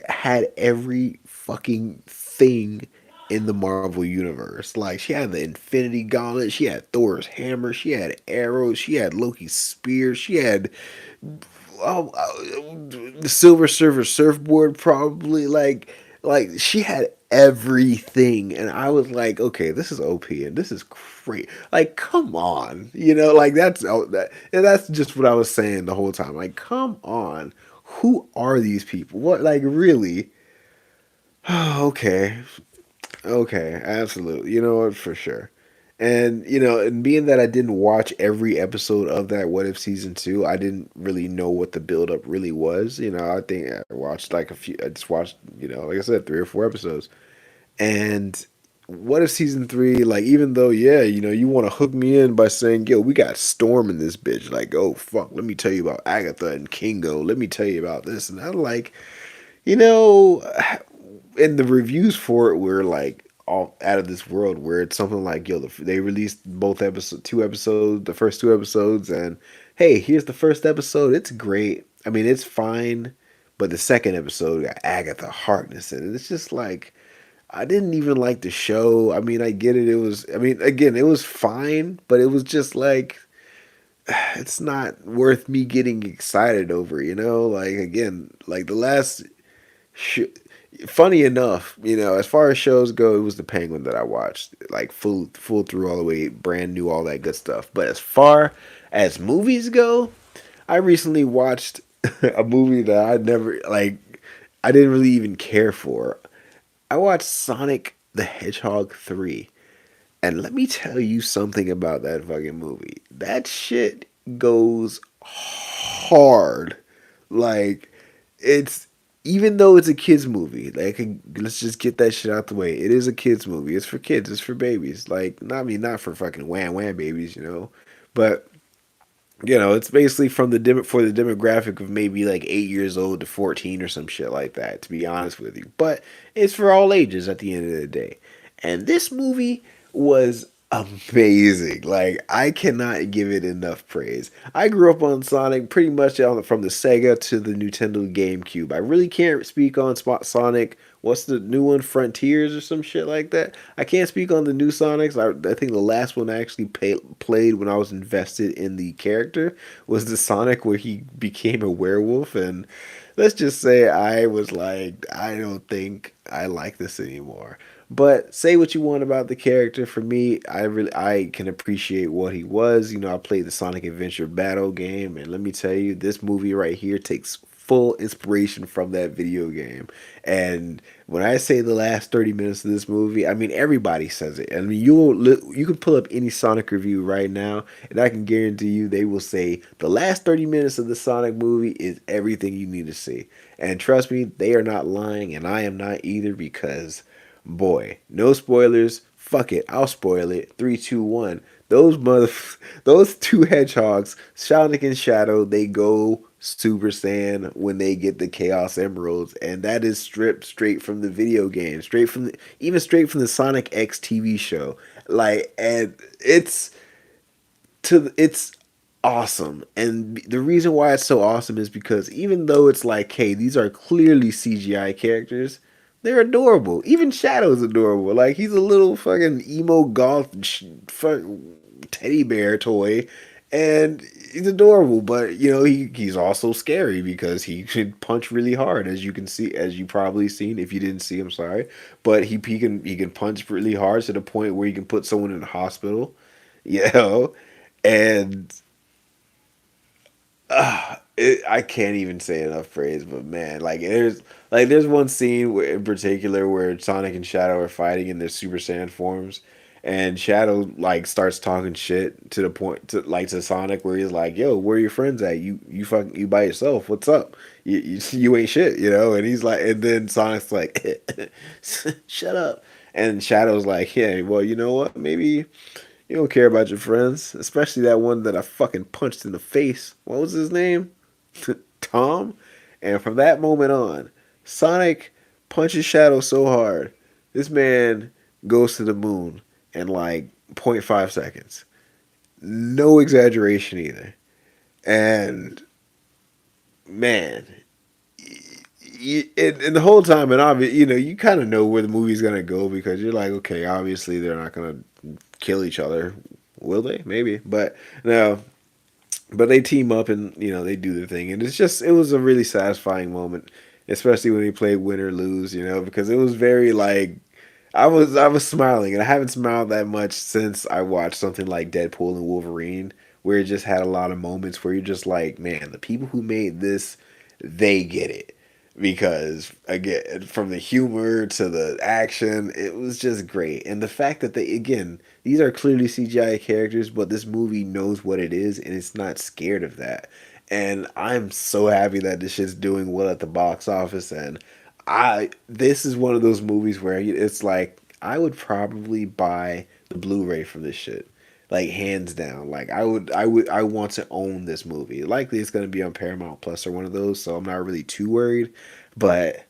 had every fucking thing in the Marvel universe. Like, she had the Infinity Gauntlet, she had Thor's hammer, she had arrows, she had Loki's spear, she had the Silver Surfer surfboard, probably. Like she had everything, and I was like, okay, this is OP, and this is great. Like, come on, you know, like and that's just what I was saying the whole time. Like, come on, who are these people? What, like, really? Okay, okay, absolutely. You know what, for sure. And you know, and being that I didn't watch every episode of that What If season 2, I didn't really know what the build up really was. You know, I think I watched like a few. I just watched, you know, like I said, 3 or 4 episodes. And What If season 3, like, even though, yeah, you know, you want to hook me in by saying, yo, we got Storm in this bitch. Like, oh fuck, let me tell you about Agatha and Kingo. Let me tell you about this, and I'm like, you know, and the reviews for it were like all out of this world. Where it's something like, yo, they released both episode, 2 episodes, the first 2 episodes, and hey, here's the first episode. It's great. I mean, it's fine, but the second episode got Agatha Harkness in it. It's just like, I didn't even like the show. I mean, I get it. It was, I mean, again, it was fine, but it was just like, it's not worth me getting excited over, you know? Like, again, like the last sh- funny enough, you know, as far as shows go, it was the Penguin that I watched, like full through all the way, brand new, all that good stuff. But as far as movies go, I recently watched a movie that I never like. I didn't really even care for. I watched Sonic the Hedgehog 3. And let me tell you something about that fucking movie. That shit goes hard. Like, it's, even though it's a kids movie, like, let's just get that shit out the way. It is a kids movie. It's for kids. It's for babies. Like, not, I mean, not for fucking wham wham babies, you know. But you know, it's basically from for the demographic of maybe like 8 years old to 14 or some shit like that. To be honest with you, but it's for all ages at the end of the day. And this movie was amazing. Like, I cannot give it enough praise. I grew up on Sonic from the Sega to the Nintendo GameCube. I really can't speak on Sonic what's the new one, Frontiers or some shit like that. I can't speak on the new Sonics. I think the last one I actually played when I was invested in the character was the Sonic where he became a werewolf, and let's just say I was like, I don't think I like this anymore. But say what you want about the character. For me, I can appreciate what he was. You know, I played the Sonic Adventure Battle game, and let me tell you, this movie right here takes full inspiration from that video game. And when I say the last 30 minutes of this movie, I mean everybody says it. I mean you can pull up any Sonic review right now, and I can guarantee you they will say the last 30 minutes of the Sonic movie is everything you need to see. And trust me, they are not lying, and I am not either because boy, no spoilers. Fuck it, I'll spoil it. Three, two, one. Those mother, those two hedgehogs, Sonic and Shadow, they go Super Saiyan when they get the Chaos Emeralds, and that is stripped straight from the video game, even straight from the Sonic X TV show. Like, and it's awesome. And the reason why it's so awesome is because even though it's like, hey, these are clearly CGI characters, they're adorable. Even Shadow's adorable. Like he's a little fucking emo goth teddy bear toy, and he's adorable. But you know he's also scary because he can punch really hard, as you can see, as you probably seen. If you didn't see, I'm sorry, but he can punch really hard to the point where he can put someone in the hospital. You know, and I can't even say enough praise, but man, there's one scene in particular where Sonic and Shadow are fighting in their Super Saiyan forms, and Shadow like starts talking shit to the point to Sonic where he's like, "Yo, where are your friends at? You by yourself? What's up? You ain't shit, you know?" And he's like, and then Sonic's like, "Shut up," and Shadow's like, "Yeah, well, you know what? Maybe." You don't care about your friends, especially that one that I fucking punched in the face. What was his name? Tom? And from that moment on, Sonic punches Shadow so hard, this man goes to the moon in like point 0.5 seconds. No exaggeration either. And man, and the whole time, and obviously, you know, you kind of know where the movie's gonna go because you're like, okay, obviously they're not gonna kill each other, will they? Maybe, but no. But they team up and you know they do their thing, and it was a really satisfying moment, especially when they played win or lose, you know, because it was very like I was smiling, and I haven't smiled that much since I watched something like Deadpool and Wolverine, where it just had a lot of moments where you're just like, man, the people who made this, they get it. Because again, from the humor to the action, it was just great. And the fact that these are clearly CGI characters, but this movie knows what it is and it's not scared of that. And I'm so happy that this shit's doing well at the box office, and this is one of those movies where it's like I would probably buy the Blu-ray for this shit. Like hands down. Like I want to own this movie. Likely it's gonna be on Paramount Plus or one of those, so I'm not really too worried. But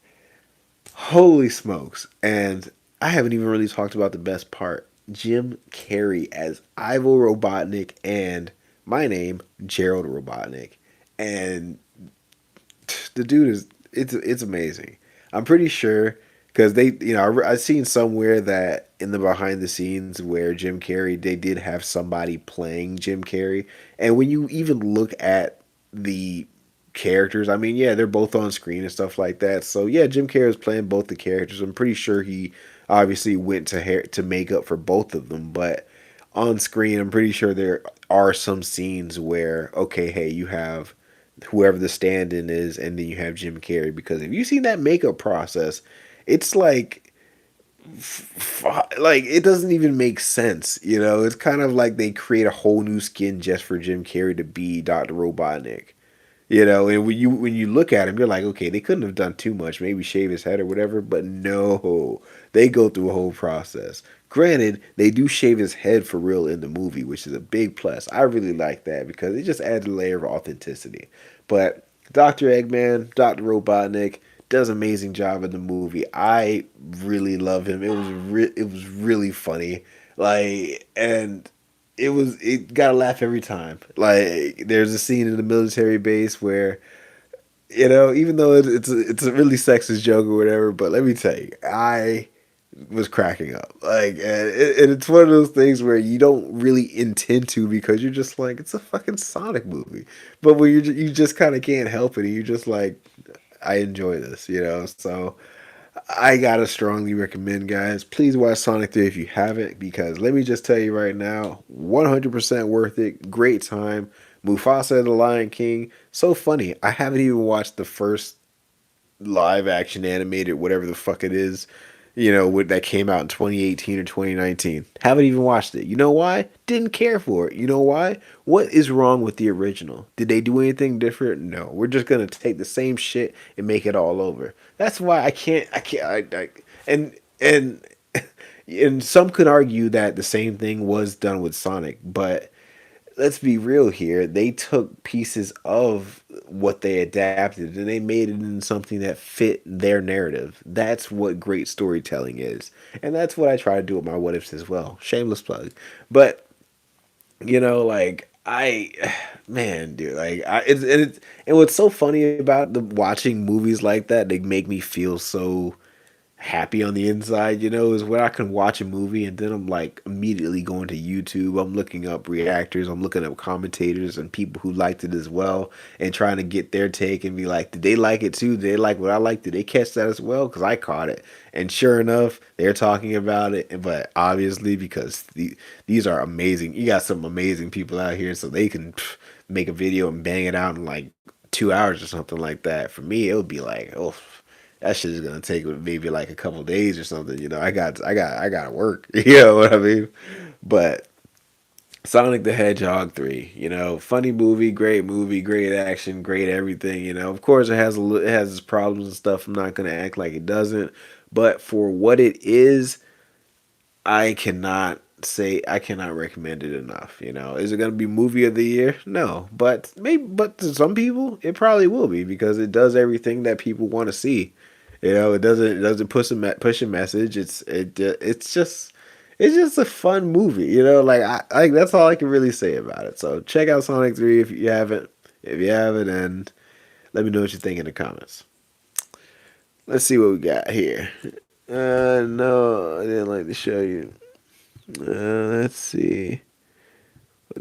holy smokes. And I haven't even really talked about the best part. Jim Carrey as Ivo Robotnik and my name, Gerald Robotnik. And the dude is it's amazing. I'm pretty sure because I've seen somewhere that in the behind the scenes where Jim Carrey they did have somebody playing Jim Carrey, and when you even look at the characters, I mean, yeah, they're both on screen and stuff like that. So yeah, Jim Carrey is playing both the characters. I'm pretty sure he obviously went to hair to make up for both of them, but on screen, I'm pretty sure there are some scenes where okay, hey, you have whoever the stand-in is, and then you have Jim Carrey. Because if you see that makeup process, it's like it doesn't even make sense. You know, it's kind of like they create a whole new skin just for Jim Carrey to be Dr. Robotnik. You know, and when you look at him, you're like, okay, they couldn't have done too much, maybe shave his head or whatever, but no, they go through a whole process. Granted, they do shave his head for real in the movie, which is a big plus. I really like that because it just adds a layer of authenticity. But Dr. Eggman, Dr. Robotnik does an amazing job in the movie. I really love him. It was really funny. Like and it got a laugh every time. Like there's a scene in the military base where Even though it's a really sexist joke or whatever, but let me tell you, I was cracking up. And it's one of those things where you don't really intend to because you're just like, it's a fucking Sonic movie. But when you just kind of can't help it, and you're just like, I enjoy this. So I gotta strongly recommend, guys. Please watch Sonic 3 if you haven't, because let me just tell you right now, 100% worth it. Great time. Mufasa the Lion King, so funny. I haven't even watched the first live action animated, whatever the fuck it is, that came out in 2018 or 2019. Haven't even watched it. You know why? Didn't care for it. You know why? What is wrong with the original? Did they do anything different? No. We're just gonna take the same shit and make it all over. That's why and and and some could argue that the same thing was done with Sonic, but let's be real here. They took pieces of what they adapted and they made it into something that fit their narrative. That's what great storytelling is. And that's what I try to do with my what ifs as well. Shameless plug. But, I man, dude, and what's so funny about the watching movies like that, they make me feel so happy on the inside, is when I can watch a movie and then I'm like immediately going to YouTube. I'm looking up reactors, I'm looking up commentators and people who liked it as well and trying to get their take and be like, did they like it too? Did they like what I liked? Did they catch that as well? Because I caught it. And sure enough, they're talking about it. But obviously, because these are amazing, you got some amazing people out here, so they can make a video and bang it out in like 2 hours or something like that. For me, it would be like, oh, that shit is gonna take maybe like a couple days or something. I got to work. You know what I mean? But Sonic the Hedgehog 3, funny movie, great action, great everything. Of course it has its problems and stuff. I'm not gonna act like it doesn't, but for what it is, I cannot recommend it enough. Is it gonna be movie of the year? No, but to some people it probably will be because it does everything that people want to see. It doesn't push a message. It's just a fun movie. Like that's all I can really say about it. So check out Sonic 3 if you haven't. If you haven't, and let me know what you think in the comments. Let's see what we got here. No, I didn't like to show you. Let's see.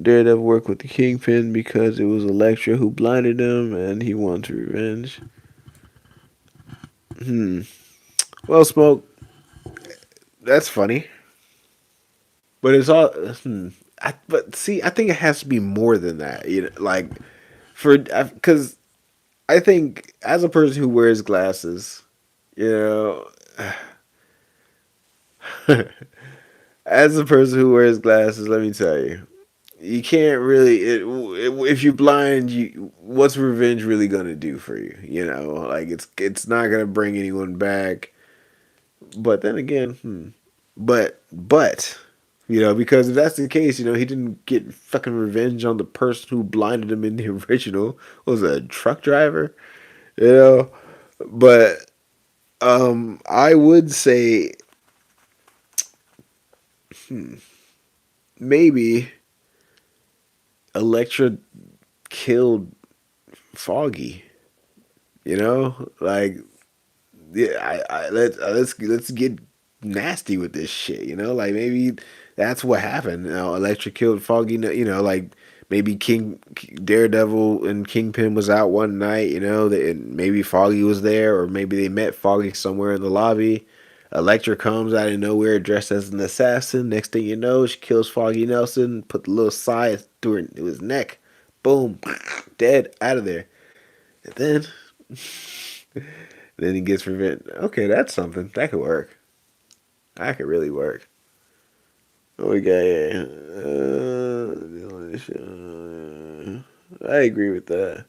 Daredevil worked with the Kingpin because it was Elektra who blinded him, and he wanted revenge. Well, Smoke, that's funny, but it's all. But see, I think it has to be more than that. Like because I think as a person who wears glasses, you know, as a person who wears glasses, let me tell you, you can't really. If you're blind, what's revenge really gonna do for you? Like it's not gonna bring anyone back. But then again, but because if that's the case, he didn't get fucking revenge on the person who blinded him in the original. What was it, a truck driver? You know, but I would say maybe Elektra killed Foggy. Like yeah, let's get nasty with this shit. Like maybe that's what happened. Elektra killed Foggy. Like maybe King Daredevil and Kingpin was out one night. And maybe Foggy was there, or maybe they met Foggy somewhere in the lobby. Elektra comes out of nowhere dressed as an assassin. Next thing you know, she kills Foggy Nelson. Put the little scythe through his neck. Boom, dead, out of there. And then he gets revenge. Okay, that's something that could work. That could really work. What we got here? I agree with that.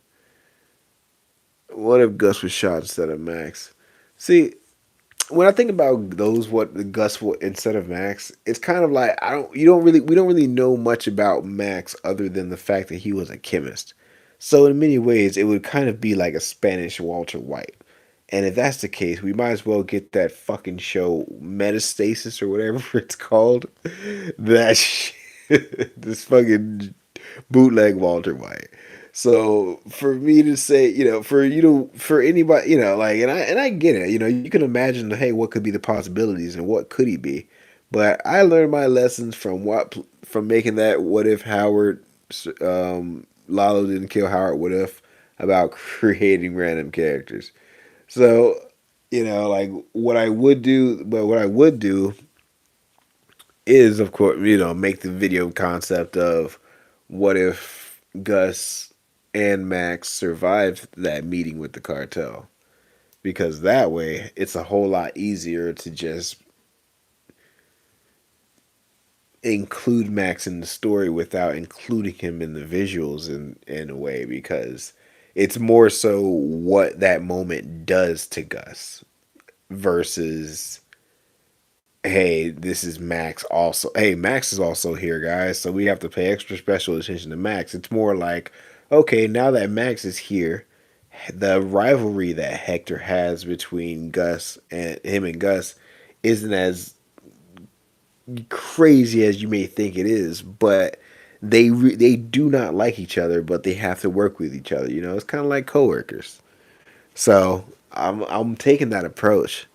What if Gus was shot instead of Max? See, when I think about those, what the Gus instead of Max, it's kind of like we don't really know much about Max other than the fact that he was a chemist. So in many ways, it would kind of be like a Spanish Walter White. And if that's the case, we might as well get that fucking show Metastasis or whatever it's called. That shit, this fucking bootleg Walter White. So for me to say, for anybody, like, and I get it. You can imagine, hey, what could be the possibilities and what could he be? But I learned my lessons from making that what if Howard, Lalo didn't kill Howard. What if about creating random characters? So, like what I would do is, of course, make the video concept of what if Gus and Max survived that meeting with the cartel. Because that way, it's a whole lot easier to just include Max in the story without including him in the visuals in a way, because it's more so what that moment does to Gus versus, hey, this is Max also. Hey, Max is also here, guys, so we have to pay extra special attention to Max. It's more like, okay, now that Max is here, the rivalry that Hector has between Gus and him and Gus isn't as crazy as you may think it is, but they do not like each other, but they have to work with each other. It's kind of like coworkers. So I'm taking that approach.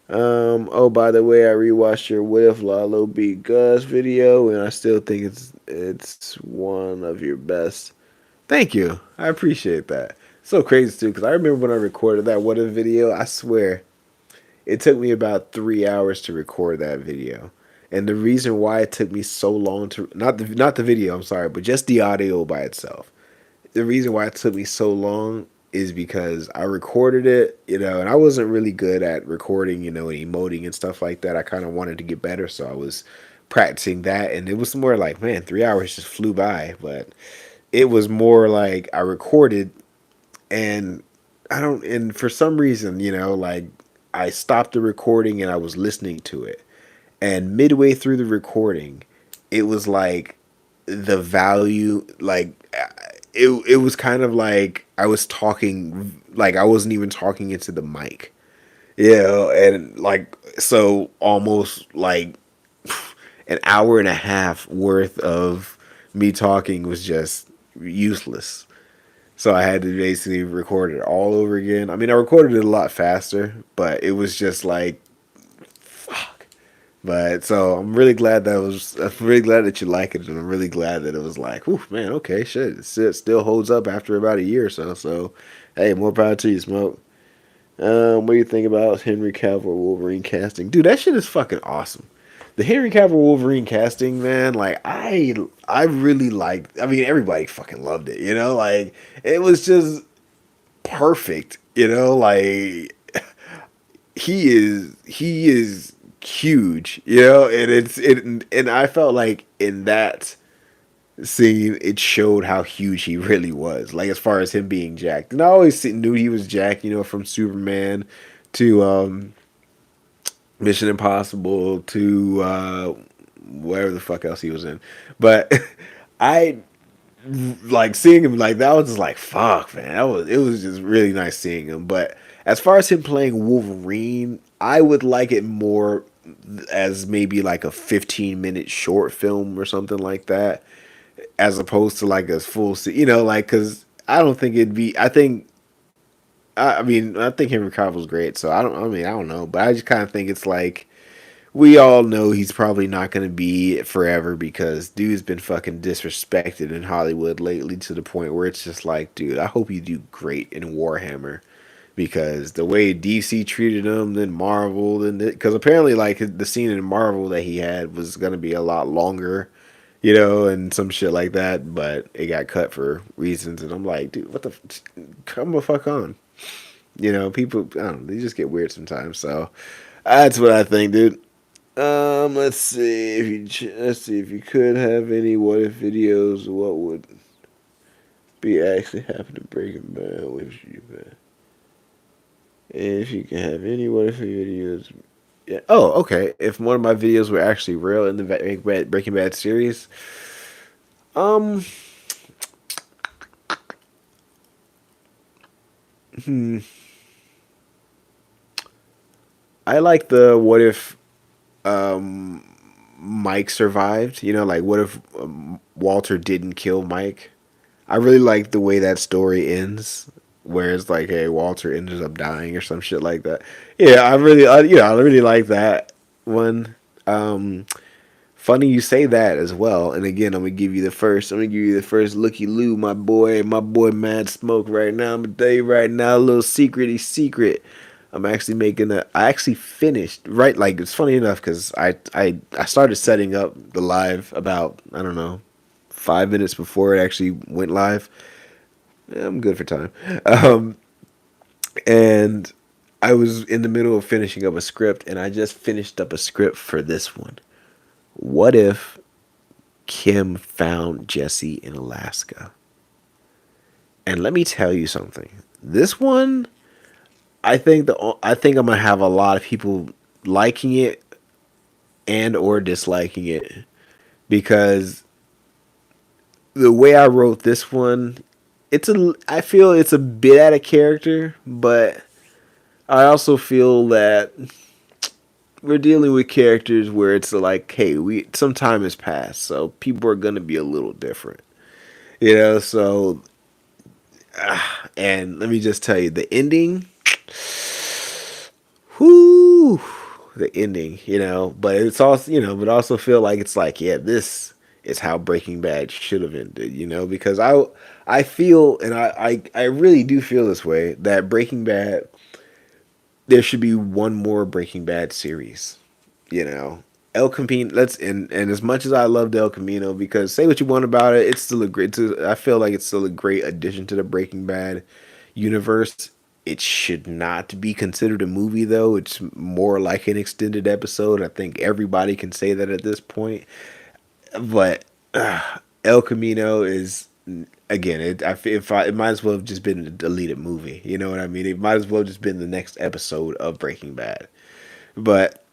Oh, by the way, I rewatched your "What If Lalo Beat Gus" video, and I still think it's one of your best. Thank you, I appreciate that. So crazy too, because I remember when I recorded that "What If" video. I swear, it took me about 3 hours to record that video, and the reason why it took me so long to not the video, I'm sorry, but just the audio by itself. The reason why it took me so long is because I recorded it, and I wasn't really good at recording, and emoting and stuff like that. I kind of wanted to get better, so I was practicing that, and it was more like, man, 3 hours just flew by, but it was more like I recorded, and and for some reason, like I stopped the recording and I was listening to it, and midway through the recording, it was like the value, like it was kind of like I was talking, like I wasn't even talking into the mic, and like, so almost like an hour and a half worth of me talking was just useless. So I had to basically record it all over again. I mean, I recorded it a lot faster, but it was just like, fuck. But so I'm really glad that you like it, and I'm really glad that it was like, whew, man, okay, shit, it still holds up after about a year or so. So, hey, more power to you, Smoke. What do you think about Henry Cavill Wolverine casting? Dude, that shit is fucking awesome. The Henry Cavill Wolverine casting, man, like I really liked. I mean, everybody fucking loved it. Like it was just perfect. Like he is huge. And I felt like in that scene, it showed how huge he really was. Like as far as him being jacked, and I always knew he was jacked. From Superman to Mission Impossible to whatever the fuck else he was in. But I like seeing him like that was just like, fuck, man. It was just really nice seeing him. But as far as him playing Wolverine, I would like it more as maybe like a 15-minute short film or something like that, as opposed to like a full, like, because I don't think it'd be. I think Henry Cavill's great, so I don't. I mean, I don't know, but I just kind of think it's like we all know he's probably not going to be it forever, because dude's been fucking disrespected in Hollywood lately to the point where it's just like, dude, I hope you do great in Warhammer, because the way DC treated him, then Marvel, then because apparently like the scene in Marvel that he had was going to be a lot longer, and some shit like that, but it got cut for reasons, and I'm like, dude, what the, come the fuck on. People, I don't know, they just get weird sometimes. So that's what I think, dude. Let's see if you could have any what if videos, what would be actually happening to Breaking Bad? Which you bad? If you can have any what if videos, yeah. Oh, okay. If one of my videos were actually real in the Breaking Bad series, um, hmm, I like the what if Mike survived. Like what if Walter didn't kill Mike? I really like the way that story ends, where it's like, hey, Walter ends up dying or some shit like that. Yeah, I really like that one. Um, Funny you say that as well. And again, I'm gonna give you the first. I'm gonna give you the first looky loo, my boy, Mad Smoke. Right now, I'm gonna tell you right now, a little secrety secret. I'm actually making a. I actually finished right. Like it's funny enough because I started setting up the live about I don't know 5 minutes before it actually went live. Yeah, I'm good for time. Um, and I was in the middle of finishing up a script, and I just finished up a script for this one. What if Kim found Jesse in Alaska? And let me tell you something. This one, I think I'm gonna have a lot of people liking it and or disliking it because the way I wrote this one, I feel it's a bit out of character, but I also feel that we're dealing with characters where it's like, hey, we some time has passed, so people are gonna be a little different, you know. So, and let me just tell you, the ending, whoo, the ending, you know. But it's also, but also feel like it's like, yeah, this is how Breaking Bad should have ended, because I feel, and I really do feel this way that Breaking Bad, there should be one more Breaking Bad series. You know, El Camino. And as much as I loved El Camino, because say what you want about it, it's still a great. I feel like it's still a great addition to the Breaking Bad universe. It should not be considered a movie though. It's more like an extended episode. I think everybody can say that at this point. But El Camino is again. It might as well have just been a deleted movie. You know what I mean? It might as well have just been the next episode of Breaking Bad. But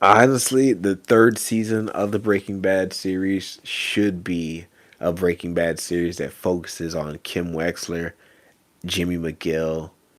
honestly, the third season of the Breaking Bad series should be a Breaking Bad series that focuses on Kim Wexler, Jimmy McGill,